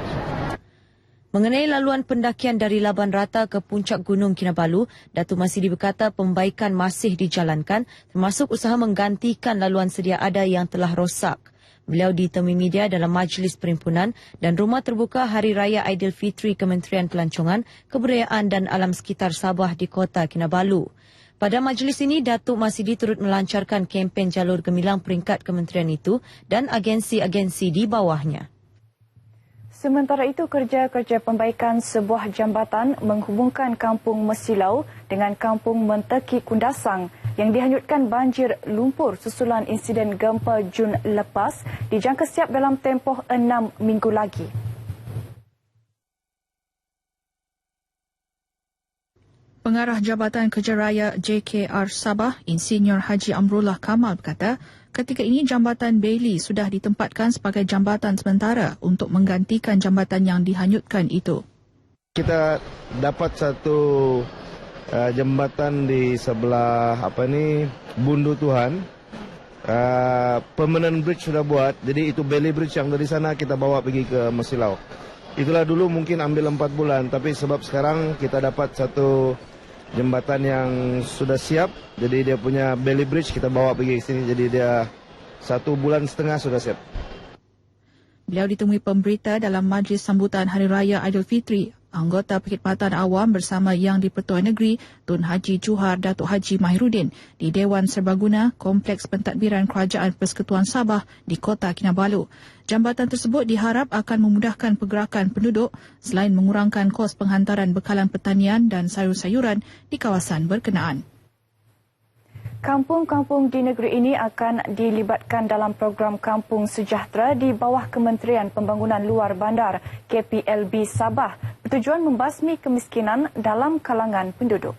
Mengenai laluan pendakian dari Laban Rata ke puncak Gunung Kinabalu, Datuk Masidi berkata pembaikan masih dijalankan termasuk usaha menggantikan laluan sedia ada yang telah rosak. Beliau ditemui media dalam majlis perhimpunan dan rumah terbuka Hari Raya Aidilfitri Kementerian Pelancongan, Kebudayaan dan Alam Sekitar Sabah di Kota Kinabalu. Pada majlis ini, Datuk Masidi turut melancarkan kempen jalur gemilang peringkat kementerian itu dan agensi-agensi di bawahnya. Sementara itu, kerja-kerja pembaikan sebuah jambatan menghubungkan Kampung Mesilau dengan Kampung Menteki Kundasang yang dihanyutkan banjir lumpur susulan insiden gempa Jun lepas dijangka siap dalam tempoh 6 minggu lagi. Pengarah Jabatan Kerja Raya JKR Sabah, Insinyur Haji Amrullah Kamal berkata, ketika ini Jambatan Bailey sudah ditempatkan sebagai jambatan sementara untuk menggantikan jambatan yang dihanyutkan itu. Kita dapat satu jambatan di sebelah Bundu Tuhan. Permanent bridge sudah buat, jadi itu Bailey Bridge yang dari sana kita bawa pergi ke Masilau. Itulah dulu mungkin ambil 4 bulan, tapi sebab sekarang kita dapat satu jembatan yang sudah siap, jadi dia punya Bailey Bridge kita bawa pergi ke sini, jadi dia 1,5 bulan sudah siap. Beliau ditemui pemberita dalam majlis sambutan Hari Raya Aidilfitri. Anggota Perkhidmatan Awam bersama Yang di-Pertuan Negeri Tun Haji Johar Datuk Haji Mahiruddin di Dewan Serbaguna Kompleks Pentadbiran Kerajaan Persekutuan Sabah di Kota Kinabalu. Jambatan tersebut diharap akan memudahkan pergerakan penduduk selain mengurangkan kos penghantaran bekalan pertanian dan sayur-sayuran di kawasan berkenaan. Kampung-kampung di negeri ini akan dilibatkan dalam program Kampung Sejahtera di bawah Kementerian Pembangunan Luar Bandar KPLB Sabah bertujuan membasmi kemiskinan dalam kalangan penduduk.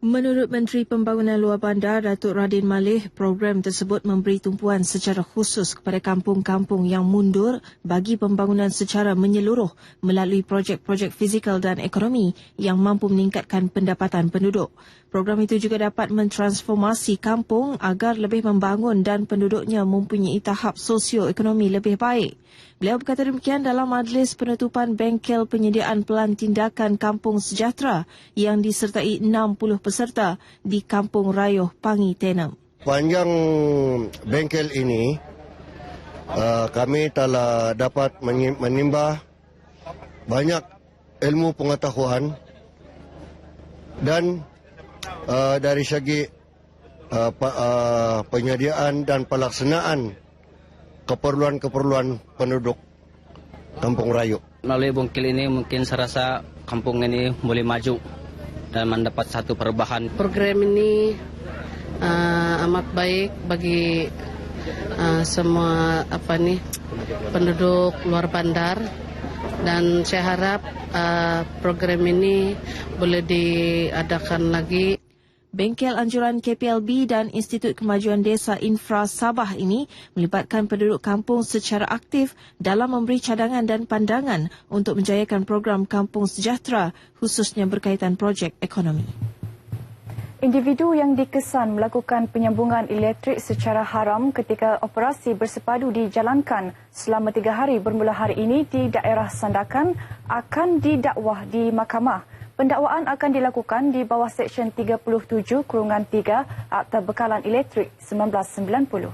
Menurut Menteri Pembangunan Luar Bandar Datuk Radin Malik, program tersebut memberi tumpuan secara khusus kepada kampung-kampung yang mundur bagi pembangunan secara menyeluruh melalui projek-projek fizikal dan ekonomi yang mampu meningkatkan pendapatan penduduk. Program itu juga dapat mentransformasi kampung agar lebih membangun dan penduduknya mempunyai tahap sosioekonomi lebih baik. Beliau berkata demikian dalam majlis penutupan bengkel penyediaan pelan tindakan Kampung Sejahtera yang disertai 60 peserta di Kampung Rayuh Pangi Tenem. Panjang bengkel ini, kami telah dapat menimba banyak ilmu pengetahuan dan dari segi penyediaan dan pelaksanaan keperluan-keperluan penduduk Kampung Rayuh. Melalui bengkel ini mungkin saya rasa kampung ini boleh maju dan mendapat satu perubahan. Program ini amat baik bagi semua penduduk luar bandar dan saya harap program ini boleh diadakan lagi. Bengkel anjuran KPLB dan Institut Kemajuan Desa Infra Sabah ini melibatkan penduduk kampung secara aktif dalam memberi cadangan dan pandangan untuk menjayakan program Kampung Sejahtera khususnya berkaitan projek ekonomi. Individu yang dikesan melakukan penyambungan elektrik secara haram ketika operasi bersepadu dijalankan selama 3 hari bermula hari ini di daerah Sandakan akan didakwah di mahkamah. Pendakwaan akan dilakukan di bawah Seksyen 37/3 Akta Bekalan Elektrik 1990.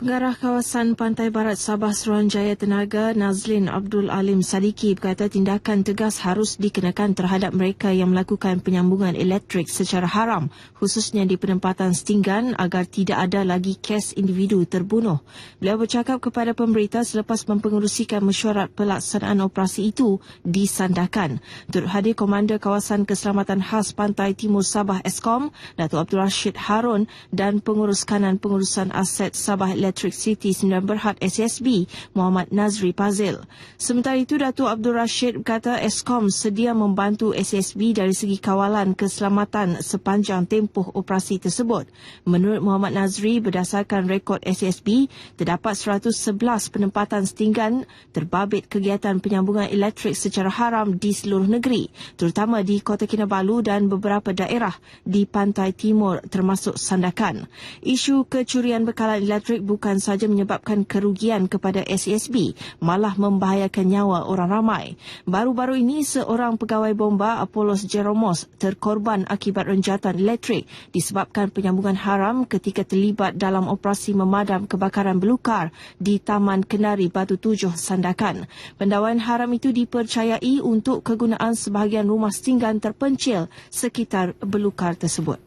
Pengarah kawasan Pantai Barat Sabah Suruhanjaya Tenaga Nazlin Abdul Alim Sadiki berkata tindakan tegas harus dikenakan terhadap mereka yang melakukan penyambungan elektrik secara haram khususnya di penempatan setinggan agar tidak ada lagi kes individu terbunuh. Beliau bercakap kepada pemberita selepas mempengerusikan mesyuarat pelaksanaan operasi itu di Sandakan. Turut hadir Komander Kawasan Keselamatan Khas Pantai Timur Sabah Eskom Datuk Abdul Rashid Harun dan Pengurus Kanan Pengurusan Aset Sabah Electric City Sembilan Berhad SSB Muhammad Nazri Pazil. Sementara itu Datuk Abdul Rashid berkata Eskom sedia membantu SSB dari segi kawalan keselamatan sepanjang tempoh operasi tersebut. Menurut Muhammad Nazri, berdasarkan rekod SSB, terdapat 111 penempatan setinggan terbabit kegiatan penyambungan elektrik secara haram di seluruh negeri, terutama di Kota Kinabalu dan beberapa daerah di Pantai Timur termasuk Sandakan. Isu kecurian bekalan elektrik bukan sahaja menyebabkan kerugian kepada SSB, malah membahayakan nyawa orang ramai. Baru-baru ini, seorang pegawai bomba Apollos Jeromos terkorban akibat renjatan elektrik disebabkan penyambungan haram ketika terlibat dalam operasi memadam kebakaran belukar di Taman Kenari Batu Tujuh, Sandakan. Pendakwaan haram itu dipercayai untuk kegunaan sebahagian rumah setinggan terpencil sekitar belukar tersebut.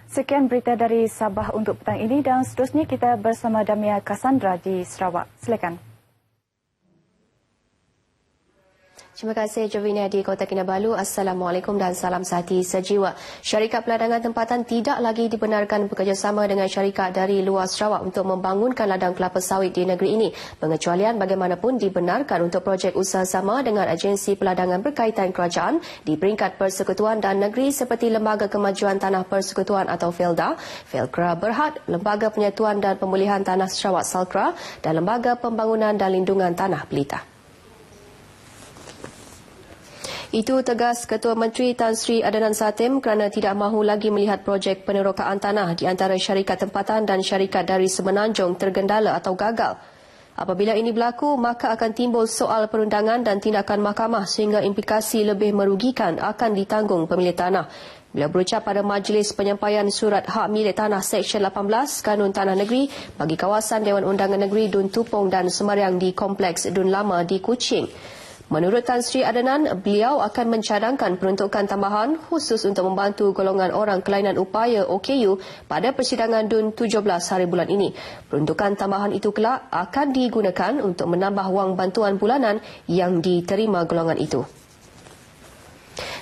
Sekian berita dari Sabah untuk petang ini dan seterusnya kita bersama Damia Cassandra di Sarawak. Silakan. Terima kasih Jovina di Kota Kinabalu. Assalamualaikum dan salam sehati sejiwa. Syarikat peladangan tempatan tidak lagi dibenarkan bekerjasama dengan syarikat dari luar Sarawak untuk membangunkan ladang kelapa sawit di negeri ini. Pengecualian bagaimanapun dibenarkan untuk projek usaha sama dengan agensi peladangan berkaitan kerajaan di peringkat persekutuan dan negeri seperti Lembaga Kemajuan Tanah Persekutuan atau FELDA, Felkra Berhad, Lembaga Penyatuan dan Pemulihan Tanah Sarawak Salkra dan Lembaga Pembangunan dan Lindungan Tanah Pelita. Itu tegas Ketua Menteri Tan Sri Adnan Satem kerana tidak mahu lagi melihat projek penerokaan tanah di antara syarikat tempatan dan syarikat dari Semenanjung tergendala atau gagal. Apabila ini berlaku, maka akan timbul soal perundangan dan tindakan mahkamah sehingga implikasi lebih merugikan akan ditanggung pemilik tanah. Beliau berucap pada Majlis Penyampaian Surat Hak Milik Tanah Seksyen 18 Kanun Tanah Negeri bagi kawasan Dewan Undangan Negeri Dun Tupong dan Semariang di Kompleks Dun Lama di Kuching. Menurut Tan Sri Adnan, beliau akan mencadangkan peruntukan tambahan khusus untuk membantu golongan orang kelainan upaya OKU pada persidangan DUN 17 hari bulan ini. Peruntukan tambahan itu kelak akan digunakan untuk menambah wang bantuan bulanan yang diterima golongan itu.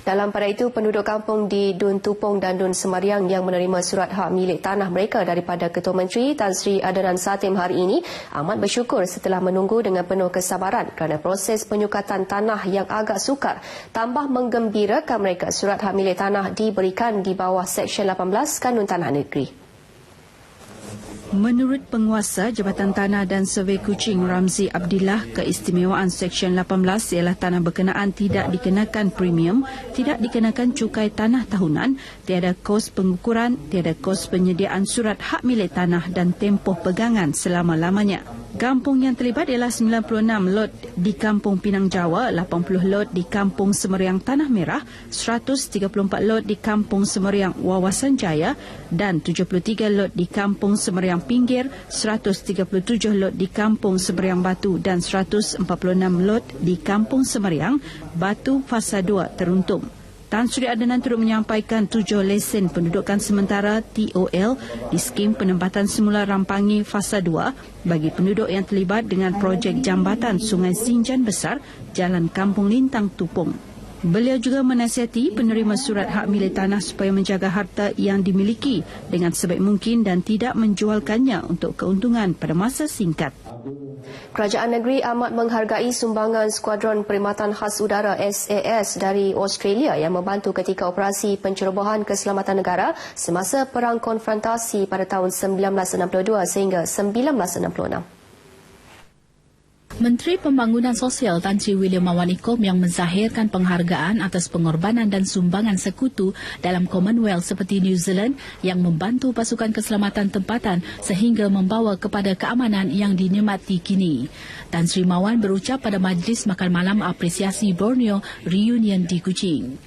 Dalam pada itu, penduduk kampung di Dun Tupong dan Dun Semariang yang menerima surat hak milik tanah mereka daripada Ketua Menteri Tan Sri Adnan Satem hari ini amat bersyukur setelah menunggu dengan penuh kesabaran kerana proses penyukatan tanah yang agak sukar. Tambah menggembirakan mereka surat hak milik tanah diberikan di bawah Seksyen 18 Kanun Tanah Negeri. Menurut Penguasa Jabatan Tanah dan Survey Kuching Ramzi Abdillah, keistimewaan Seksyen 18 ialah tanah berkenaan tidak dikenakan premium, tidak dikenakan cukai tanah tahunan, tiada kos pengukuran, tiada kos penyediaan surat hak milik tanah dan tempoh pegangan selama-lamanya. Kampung yang terlibat ialah 96 lot di Kampung Pinang Jawa, 80 lot di Kampung Semeriang Tanah Merah, 134 lot di Kampung Semeriang Wawasan Jaya dan 73 lot di Kampung Semeriang Pinggir, 137 lot di Kampung Semeriang Batu dan 146 lot di Kampung Semeriang Batu Fasa 2 teruntung. Tan Sri Adnan turut menyampaikan 7 lesen pendudukan sementara TOL di skim penempatan semula Rampangi Fasa 2 bagi penduduk yang terlibat dengan projek jambatan Sungai Sinjan Besar, Jalan Kampung Lintang Tupong. Beliau juga menasihati penerima surat hak milik tanah supaya menjaga harta yang dimiliki dengan sebaik mungkin dan tidak menjualkannya untuk keuntungan pada masa singkat. Kerajaan negeri amat menghargai sumbangan Skuadron Perkhidmatan Khas Udara SAS dari Australia yang membantu ketika operasi pencerobohan keselamatan negara semasa Perang Konfrontasi pada tahun 1962 sehingga 1966. Menteri Pembangunan Sosial Tan Sri William Mawan Ikom yang menzahirkan penghargaan atas pengorbanan dan sumbangan sekutu dalam Commonwealth seperti New Zealand yang membantu pasukan keselamatan tempatan sehingga membawa kepada keamanan yang dinikmati kini. Tan Sri Mawan berucap pada Majlis Makan Malam Apresiasi Borneo Reunion di Kuching.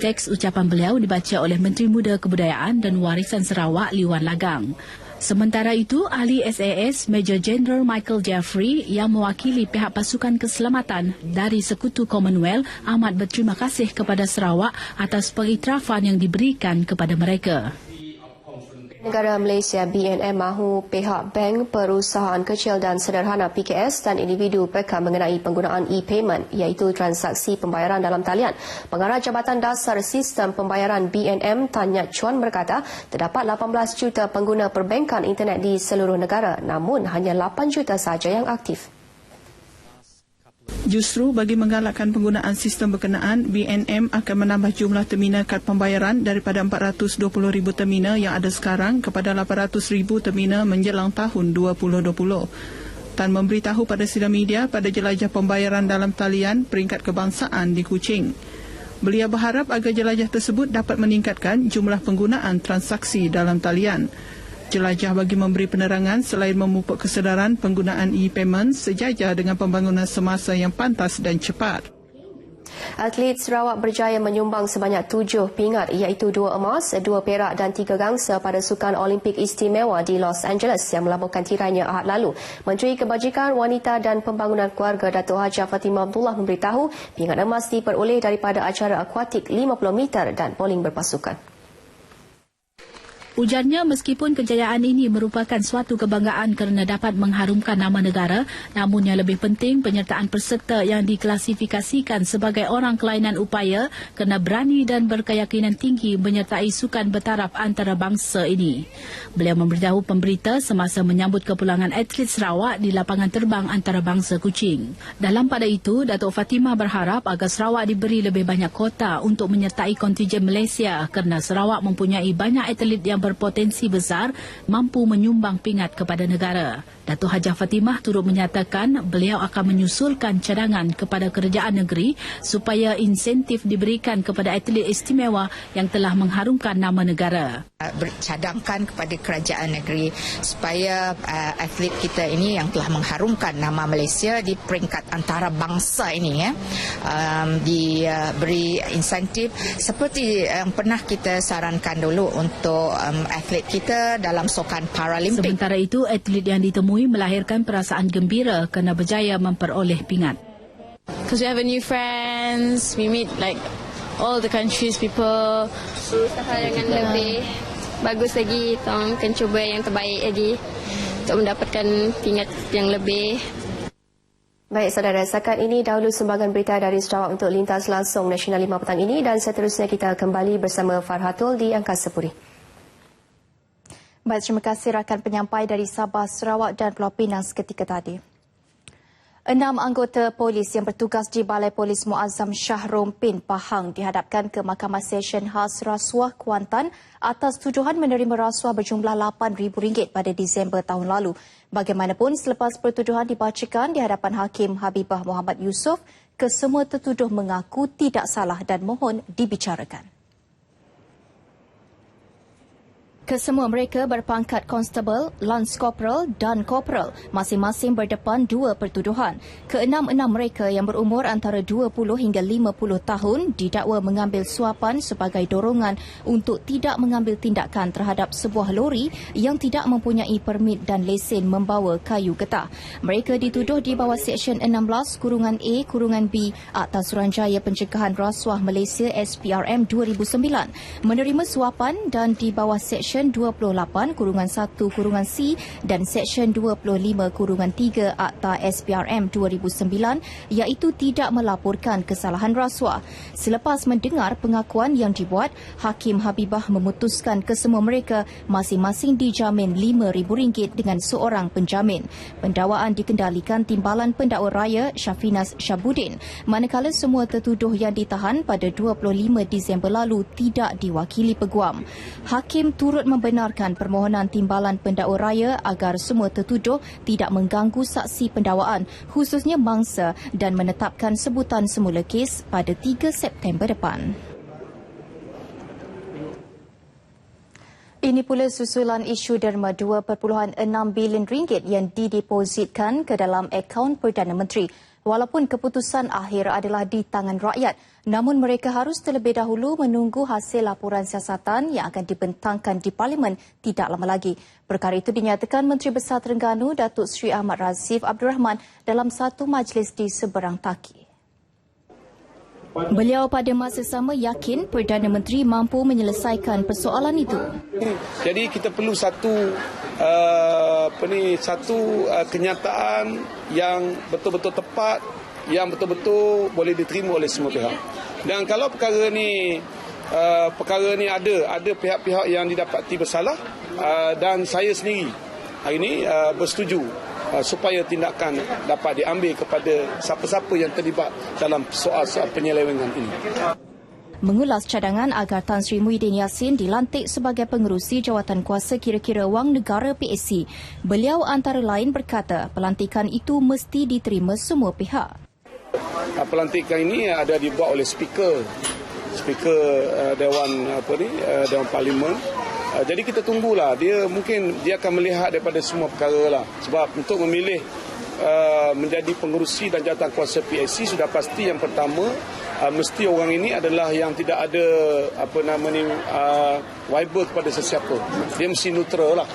Teks ucapan beliau dibaca oleh Menteri Muda Kebudayaan dan Warisan Sarawak Liwan Lagang. Sementara itu, ahli SAS Major General Michael Jeffrey yang mewakili pihak pasukan keselamatan dari Sekutu Commonwealth amat berterima kasih kepada Sarawak atas pengiktirafan yang diberikan kepada mereka. Negara Malaysia BNM mahu pihak bank, perusahaan kecil dan sederhana PKS dan individu peka mengenai penggunaan e-payment iaitu transaksi pembayaran dalam talian. Pengarah Jabatan Dasar Sistem Pembayaran BNM Tan Yat Chuan berkata terdapat 18 juta pengguna perbankan internet di seluruh negara namun hanya 8 juta sahaja yang aktif. Justru bagi menggalakkan penggunaan sistem berkenaan, BNM akan menambah jumlah terminal kad pembayaran daripada 420,000 terminal yang ada sekarang kepada 800,000 terminal menjelang tahun 2020. Tan memberitahu pada sidang media pada jelajah pembayaran dalam talian peringkat kebangsaan di Kuching. Beliau berharap agar jelajah tersebut dapat meningkatkan jumlah penggunaan transaksi dalam talian. Jelajah bagi memberi penerangan selain memupuk kesedaran penggunaan e-payment sejajar dengan pembangunan semasa yang pantas dan cepat. Atlet Sarawak berjaya menyumbang sebanyak 7 pingat iaitu 2 emas, 2 perak dan 3 gangsa pada Sukan Olimpik Istimewa di Los Angeles yang melabuhkan tirainya Ahad lalu. Menteri Kebajikan Wanita dan Pembangunan Keluarga Datuk Hajah Fatimah Abdullah memberitahu pingat emas diperoleh daripada acara akuatik 50 meter dan bowling berpasukan. Ujarnya meskipun kejayaan ini merupakan suatu kebanggaan kerana dapat mengharumkan nama negara, namun yang lebih penting penyertaan peserta yang diklasifikasikan sebagai orang kelainan upaya kerana berani dan berkeyakinan tinggi menyertai sukan bertaraf antarabangsa ini. Beliau memberitahu pemberita semasa menyambut kepulangan atlet Sarawak di lapangan terbang antarabangsa Kuching. Dalam pada itu, Datuk Fatimah berharap agar Sarawak diberi lebih banyak kota untuk menyertai kontijen Malaysia kerana Sarawak mempunyai banyak atlet yang berpotensi besar mampu menyumbang pingat kepada negara. Datuk Hajah Fatimah turut menyatakan beliau akan menyusulkan cadangan kepada kerajaan negeri supaya insentif diberikan kepada atlet istimewa yang telah mengharumkan nama negara. Cadangkan kepada kerajaan negeri supaya atlet kita ini yang telah mengharumkan nama Malaysia di peringkat antarabangsa ini diberi insentif seperti yang pernah kita sarankan dulu untuk atlet kita dalam sukan Paralimpik. Sementara itu, atlet yang ditemui melahirkan perasaan gembira kerana berjaya memperoleh pingat. Because we have a new friends, we meet like all the countries people. Usaha dengan lebih bagus lagi, tolong akan cuba yang terbaik lagi untuk mendapatkan pingat yang lebih. Baik saudara, setakat ini dahulu sumbangan berita dari Sarawak untuk Lintas Langsung Nasional 5 petang ini dan seterusnya kita kembali bersama Farhatul di Angkasa Puri. Baik, terima kasih rakan penyampai dari Sabah, Sarawak dan Pulau Pinang seketika tadi. 6 anggota polis yang bertugas di Balai Polis Muazzam Shah Rompin, Pahang dihadapkan ke Mahkamah Session Khas Rasuah Kuantan atas tuduhan menerima rasuah berjumlah RM8,000 pada Disember tahun lalu. Bagaimanapun, selepas pertuduhan dibacakan di hadapan Hakim Habibah Muhammad Yusof, kesemua tertuduh mengaku tidak salah dan mohon dibicarakan. Kesemua mereka berpangkat Constable, Lance Corporal dan Corporal, masing-masing berdepan 2 pertuduhan. Keenam-enam mereka yang berumur antara 20 hingga 50 tahun didakwa mengambil suapan sebagai dorongan untuk tidak mengambil tindakan terhadap sebuah lori yang tidak mempunyai permit dan lesen membawa kayu getah. Mereka dituduh di bawah Seksyen 16(A)(B) Akta Suruhanjaya Pencegahan Rasuah Malaysia SPRM 2009 menerima suapan dan di bawah Seksyen 28(1)(C) dan Seksyen 25(3) Akta SPRM 2009 iaitu tidak melaporkan kesalahan rasuah. Selepas mendengar pengakuan yang dibuat, Hakim Habibah memutuskan kesemua mereka masing-masing dijamin RM5,000 dengan seorang penjamin. Pendakwaan dikendalikan Timbalan Pendakwa Raya Syafinas Syabudin, manakala semua tertuduh yang ditahan pada 25 Disember lalu tidak diwakili peguam. Hakim turut membenarkan permohonan Timbalan Pendakwa Raya agar semua tertuduh tidak mengganggu saksi pendakwaan, khususnya mangsa, dan menetapkan sebutan semula kes pada 3 September depan. Ini pula susulan isu derma RM2.6 bilion yang didepositkan ke dalam akaun Perdana Menteri. Walaupun keputusan akhir adalah di tangan rakyat, namun mereka harus terlebih dahulu menunggu hasil laporan siasatan yang akan dibentangkan di Parlimen tidak lama lagi. Perkara itu dinyatakan Menteri Besar Terengganu Datuk Seri Ahmad Razif Abdul Rahman dalam satu majlis di seberang Taki. Beliau pada masa sama yakin Perdana Menteri mampu menyelesaikan persoalan itu. Jadi kita perlu satu kenyataan yang betul-betul tepat, yang betul-betul boleh diterima oleh semua pihak. Dan kalau perkara ni ada pihak-pihak yang didapati bersalah, dan saya sendiri hari ini bersetuju supaya tindakan dapat diambil kepada siapa-siapa yang terlibat dalam soal-soal penyelewengan ini. Mengulas cadangan agar Tan Sri Muhyiddin Yassin dilantik sebagai pengerusi jawatan kuasa kira-kira wang negara PSC. Beliau antara lain berkata pelantikan itu mesti diterima semua pihak. Pelantikan ini ada dibuat oleh Speaker Dewan Parlimen. Jadi kita tunggulah, dia akan melihat daripada semua perkara lah. Sebab untuk memilih menjadi pengerusi dan jawatan kuasa PSC sudah pasti yang pertama mesti orang ini adalah yang tidak ada wiber kepada sesiapa. Dia mesti neutral lah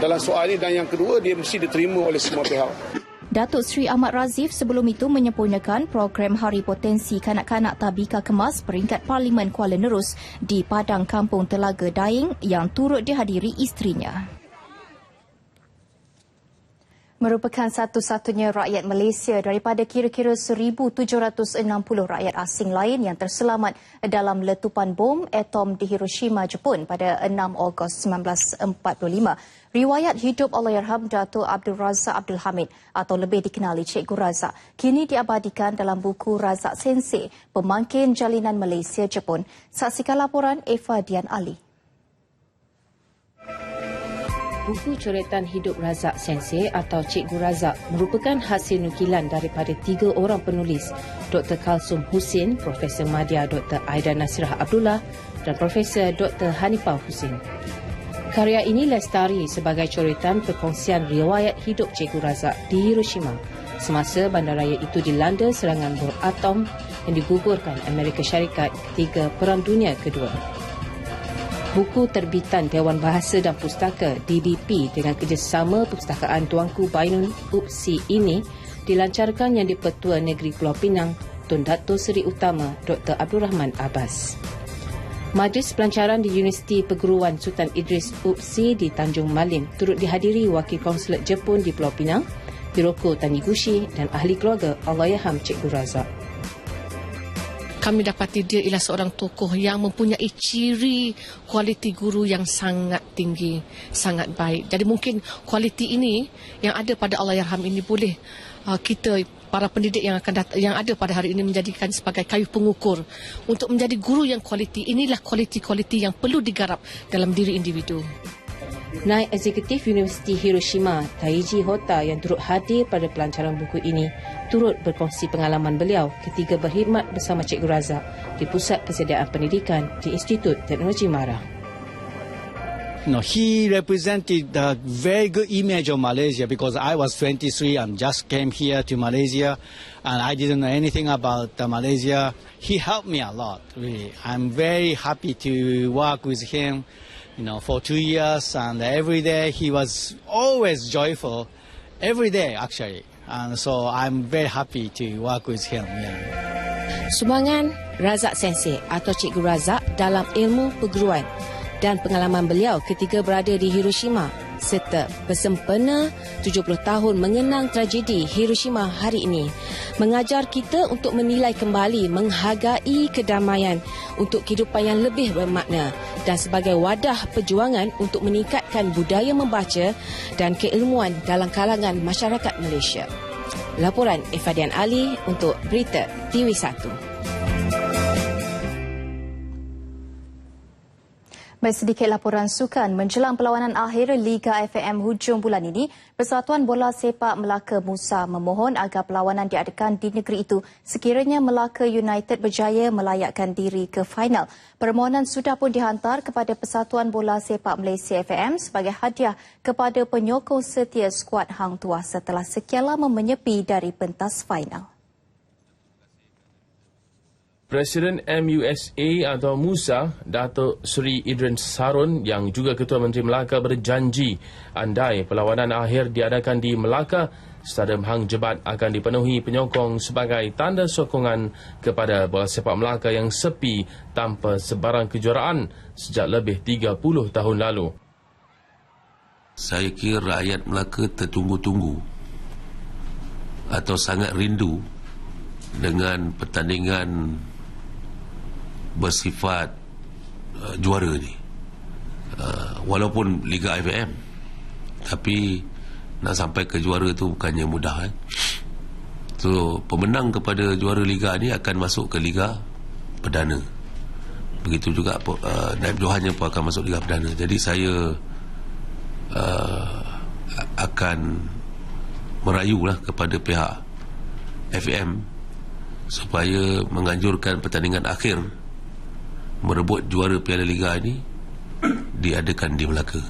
dalam soal ini, dan yang kedua dia mesti diterima oleh semua pihak. Datuk Seri Ahmad Razif sebelum itu menyempurnakan program Hari Potensi Kanak-Kanak Tabika Kemas peringkat Parlimen Kuala Nerus di Padang Kampung Telaga Daing yang turut dihadiri isterinya. Merupakan satu-satunya rakyat Malaysia daripada kira-kira 1,760 rakyat asing lain yang terselamat dalam letupan bom atom di Hiroshima, Jepun pada 6 Ogos 1945. Riwayat hidup Allahyarham Datuk Abdul Razak Abdul Hamid atau lebih dikenali Cikgu Razak kini diabadikan dalam buku Razak Sensei, Pemangkin Jalinan Malaysia Jepun. Saksikan laporan Eva Dian Ali. Buku coretan hidup Razak Sensei atau Cikgu Razak merupakan hasil nukilan daripada 3 orang penulis, Dr. Kalsum Husin, Profesor Madya Dr. Aida Nasirah Abdullah dan Profesor Dr. Hanifah Husin. Karya ini lestari sebagai coretan perkongsian riwayat hidup Cikgu Razak di Hiroshima semasa bandaraya itu dilanda serangan bom atom yang digugurkan Amerika Syarikat ketika Perang Dunia Kedua. Buku terbitan Dewan Bahasa dan Pustaka DBP dengan kerjasama Perpustakaan Tuanku Bainun UPSI ini dilancarkan Yang di-Pertua Negeri Pulau Pinang Tun Dato' Seri Utama Dr. Abdul Rahman Abbas. Majlis pelancaran di Universiti Perguruan Sultan Idris UPSI di Tanjung Malim turut dihadiri Wakil Konsulat Jepun di Pulau Pinang, Hiroko Taniguchi dan ahli keluarga Allahyarham Cikgu Razak. Kami dapati dia ialah seorang tokoh yang mempunyai ciri kualiti guru yang sangat tinggi, sangat baik. Jadi mungkin kualiti ini yang ada pada Allahyarham ini boleh kita para pendidik yang akan yang ada pada hari ini menjadikan sebagai kayu pengukur untuk menjadi guru yang kualiti. Inilah kualiti-kualiti yang perlu digarap dalam diri individu. Naib Eksekutif Universiti Hiroshima, Taiji Hota yang turut hadir pada pelancaran buku ini, turut berkongsi pengalaman beliau ketika berkhidmat bersama Cikgu Razak di Pusat Persediaan Pendidikan di Institut Teknologi Mara. He represented the very good image of Malaysia because I was 23 and just came here to Malaysia and I didn't know anything about Malaysia. He helped me a lot, really. I'm very happy to work with him. For 2 years, and every day he was always joyful, every day actually, and so I'm very happy to work with him. Sumbangan Razak Sensei atau Cikgu Razak dalam ilmu perguruan dan pengalaman beliau ketika berada di Hiroshima serta bersempena 70 tahun mengenang tragedi Hiroshima hari ini mengajar kita untuk menilai kembali, menghargai kedamaian untuk kehidupan yang lebih bermakna dan sebagai wadah perjuangan untuk meningkatkan budaya membaca dan keilmuan dalam kalangan masyarakat Malaysia. Laporan Efadian Ali untuk Berita TV1. Baik, sedikit laporan sukan. Menjelang perlawanan akhir Liga FAM hujung bulan ini, Persatuan Bola Sepak Melaka Musa memohon agar perlawanan diadakan di negeri itu sekiranya Melaka United berjaya melayakkan diri ke final. Permohonan sudah pun dihantar kepada Persatuan Bola Sepak Malaysia FAM sebagai hadiah kepada penyokong setia skuad Hang Tuah setelah sekian lama menyepi dari pentas final. Presiden MUSA atau Musa, Datuk Seri Idris Sarun yang juga Ketua Menteri Melaka berjanji andai perlawanan akhir diadakan di Melaka, Stadium Hang Jebat akan dipenuhi penyokong sebagai tanda sokongan kepada bola sepak Melaka yang sepi tanpa sebarang kejuaraan sejak lebih 30 tahun lalu. Saya kira rakyat Melaka tertunggu-tunggu atau sangat rindu dengan pertandingan bersifat juara ni, walaupun Liga FAM, tapi nak sampai ke juara tu bukannya mudah. So pemenang kepada juara Liga ni akan masuk ke Liga Perdana, begitu juga naib johannya pun akan masuk Liga Perdana. Jadi saya akan merayulah kepada pihak FAM supaya menganjurkan pertandingan akhir merebut juara Piala Liga ini diadakan di Melaka.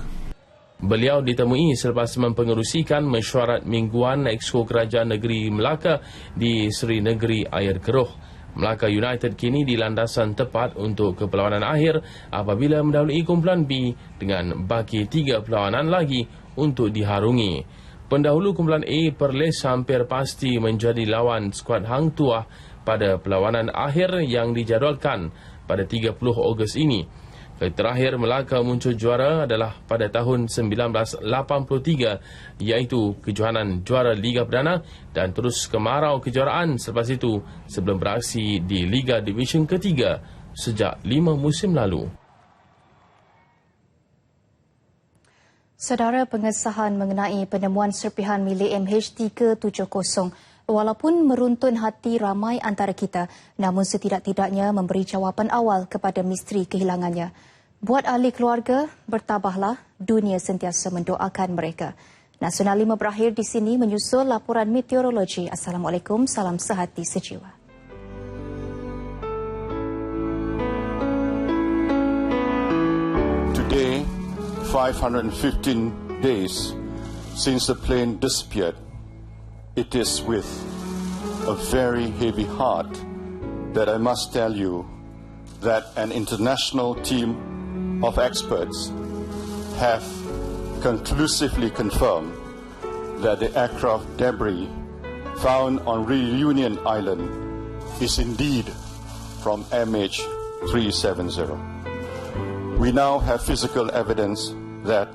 Beliau ditemui selepas mempengerusikan mesyuarat mingguan Exco Kerajaan Negeri Melaka di Seri Negeri Air Keruh. Melaka United kini di landasan tepat untuk ke perlawanan akhir apabila mendahului kumpulan B dengan baki 3 perlawanan lagi untuk diharungi. Pendahulu kumpulan A, Perlis hampir pasti menjadi lawan skuad Hang Tuah pada perlawanan akhir yang dijadualkan pada 30 Ogos ini. Kali terakhir Melaka muncul juara adalah pada tahun 1983, iaitu kejohanan juara Liga Perdana dan terus kemarau kejuaraan selepas itu sebelum beraksi di Liga Division ketiga sejak 5 musim lalu. Sedara pengesahan mengenai penemuan serpihan milik MH370 walaupun meruntun hati ramai antara kita, namun setidak-tidaknya memberi jawapan awal kepada misteri kehilangannya. Buat ahli keluarga, bertabahlah, dunia sentiasa mendoakan mereka. Nasional 5 berakhir di sini menyusul laporan meteorologi. Assalamualaikum, salam sehati sejiwa. Today, 515 days since the plane disappeared, it is with a very heavy heart that I must tell you that an international team of experts have conclusively confirmed that the aircraft debris found on Reunion Island is indeed from MH370. We now have physical evidence that,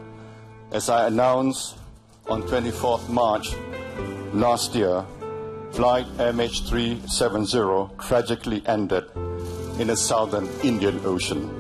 as I announced on 24th March last year, flight MH370 tragically ended in the southern Indian Ocean.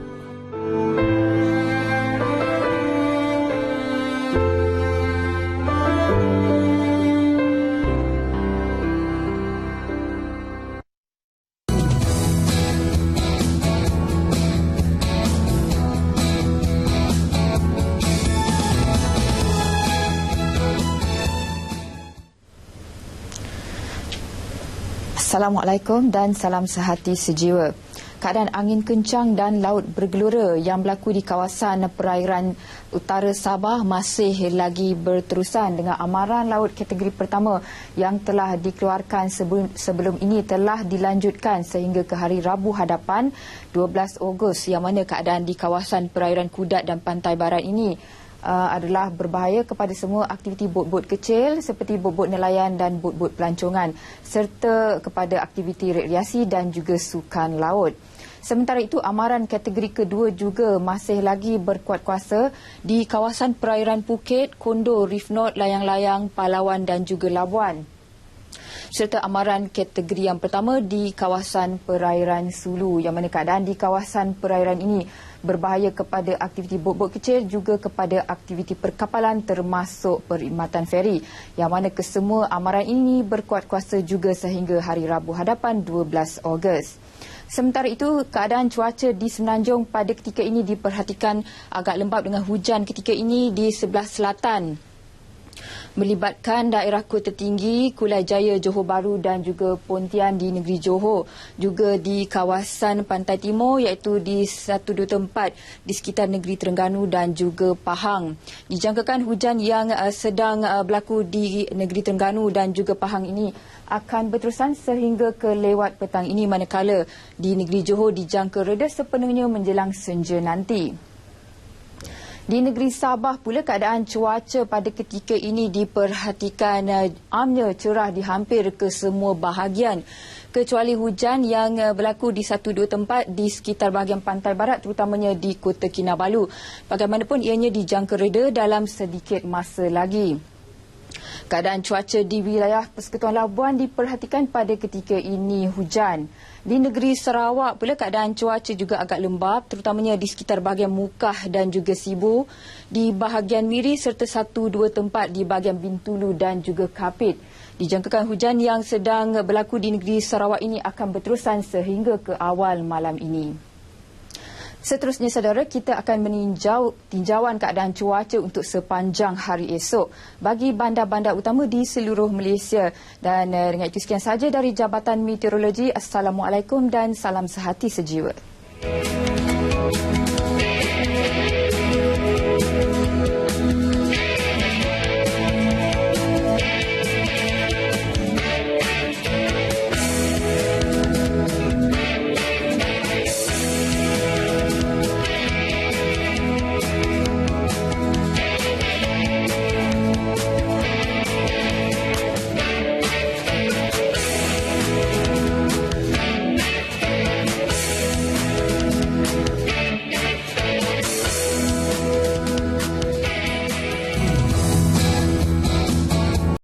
Assalamualaikum dan salam sehati sejiwa. Keadaan angin kencang dan laut bergelora yang berlaku di kawasan perairan utara Sabah masih lagi berterusan dengan amaran laut kategori pertama yang telah dikeluarkan sebelum ini telah dilanjutkan sehingga ke hari Rabu hadapan 12 Ogos, yang mana keadaan di kawasan perairan Kudat dan pantai barat ini adalah berbahaya kepada semua aktiviti bot-bot kecil seperti bot-bot nelayan dan bot-bot pelancongan serta kepada aktiviti rekreasi dan juga sukan laut. Sementara itu, amaran kategori kedua juga masih lagi berkuat kuasa di kawasan perairan Phuket, Kondo, Reef North, Layang-Layang, Palawan dan juga Labuan. Serta amaran kategori yang pertama di kawasan perairan Sulu, yang mana keadaan di kawasan perairan ini berbahaya kepada aktiviti bot-bot kecil juga kepada aktiviti perkapalan termasuk perkhidmatan feri, yang mana kesemua amaran ini berkuat kuasa juga sehingga hari Rabu hadapan 12 Ogos. Sementara itu, keadaan cuaca di Semenanjung pada ketika ini diperhatikan agak lembap dengan hujan ketika ini di sebelah selatan, melibatkan daerah Kota Tinggi, Kulai Jaya, Johor Bahru dan juga Pontian di negeri Johor. Juga di kawasan Pantai Timur iaitu di 1-2 tempat di sekitar negeri Terengganu dan juga Pahang. Dijangkakan hujan yang sedang berlaku di negeri Terengganu dan juga Pahang ini akan berterusan sehingga ke lewat petang ini, manakala di negeri Johor dijangka reda sepenuhnya menjelang senja nanti. Di negeri Sabah pula, keadaan cuaca pada ketika ini diperhatikan amnya cerah di hampir ke semua bahagian, kecuali hujan yang berlaku di 1-2 tempat di sekitar bahagian pantai barat, terutamanya di Kota Kinabalu. Bagaimanapun ianya dijangka reda dalam sedikit masa lagi. Keadaan cuaca di wilayah Persekutuan Labuan diperhatikan pada ketika ini hujan. Di negeri Sarawak pula, keadaan cuaca juga agak lembap, terutamanya di sekitar bahagian Mukah dan juga Sibu, di bahagian Miri serta 1-2 tempat di bahagian Bintulu dan juga Kapit. Dijangkakan hujan yang sedang berlaku di negeri Sarawak ini akan berterusan sehingga ke awal malam ini. Seterusnya, saudara, kita akan meninjau tinjauan keadaan cuaca untuk sepanjang hari esok bagi bandar-bandar utama di seluruh Malaysia. Dan dengan itu sekian sahaja dari Jabatan Meteorologi. Assalamualaikum dan salam sehati sejiwa.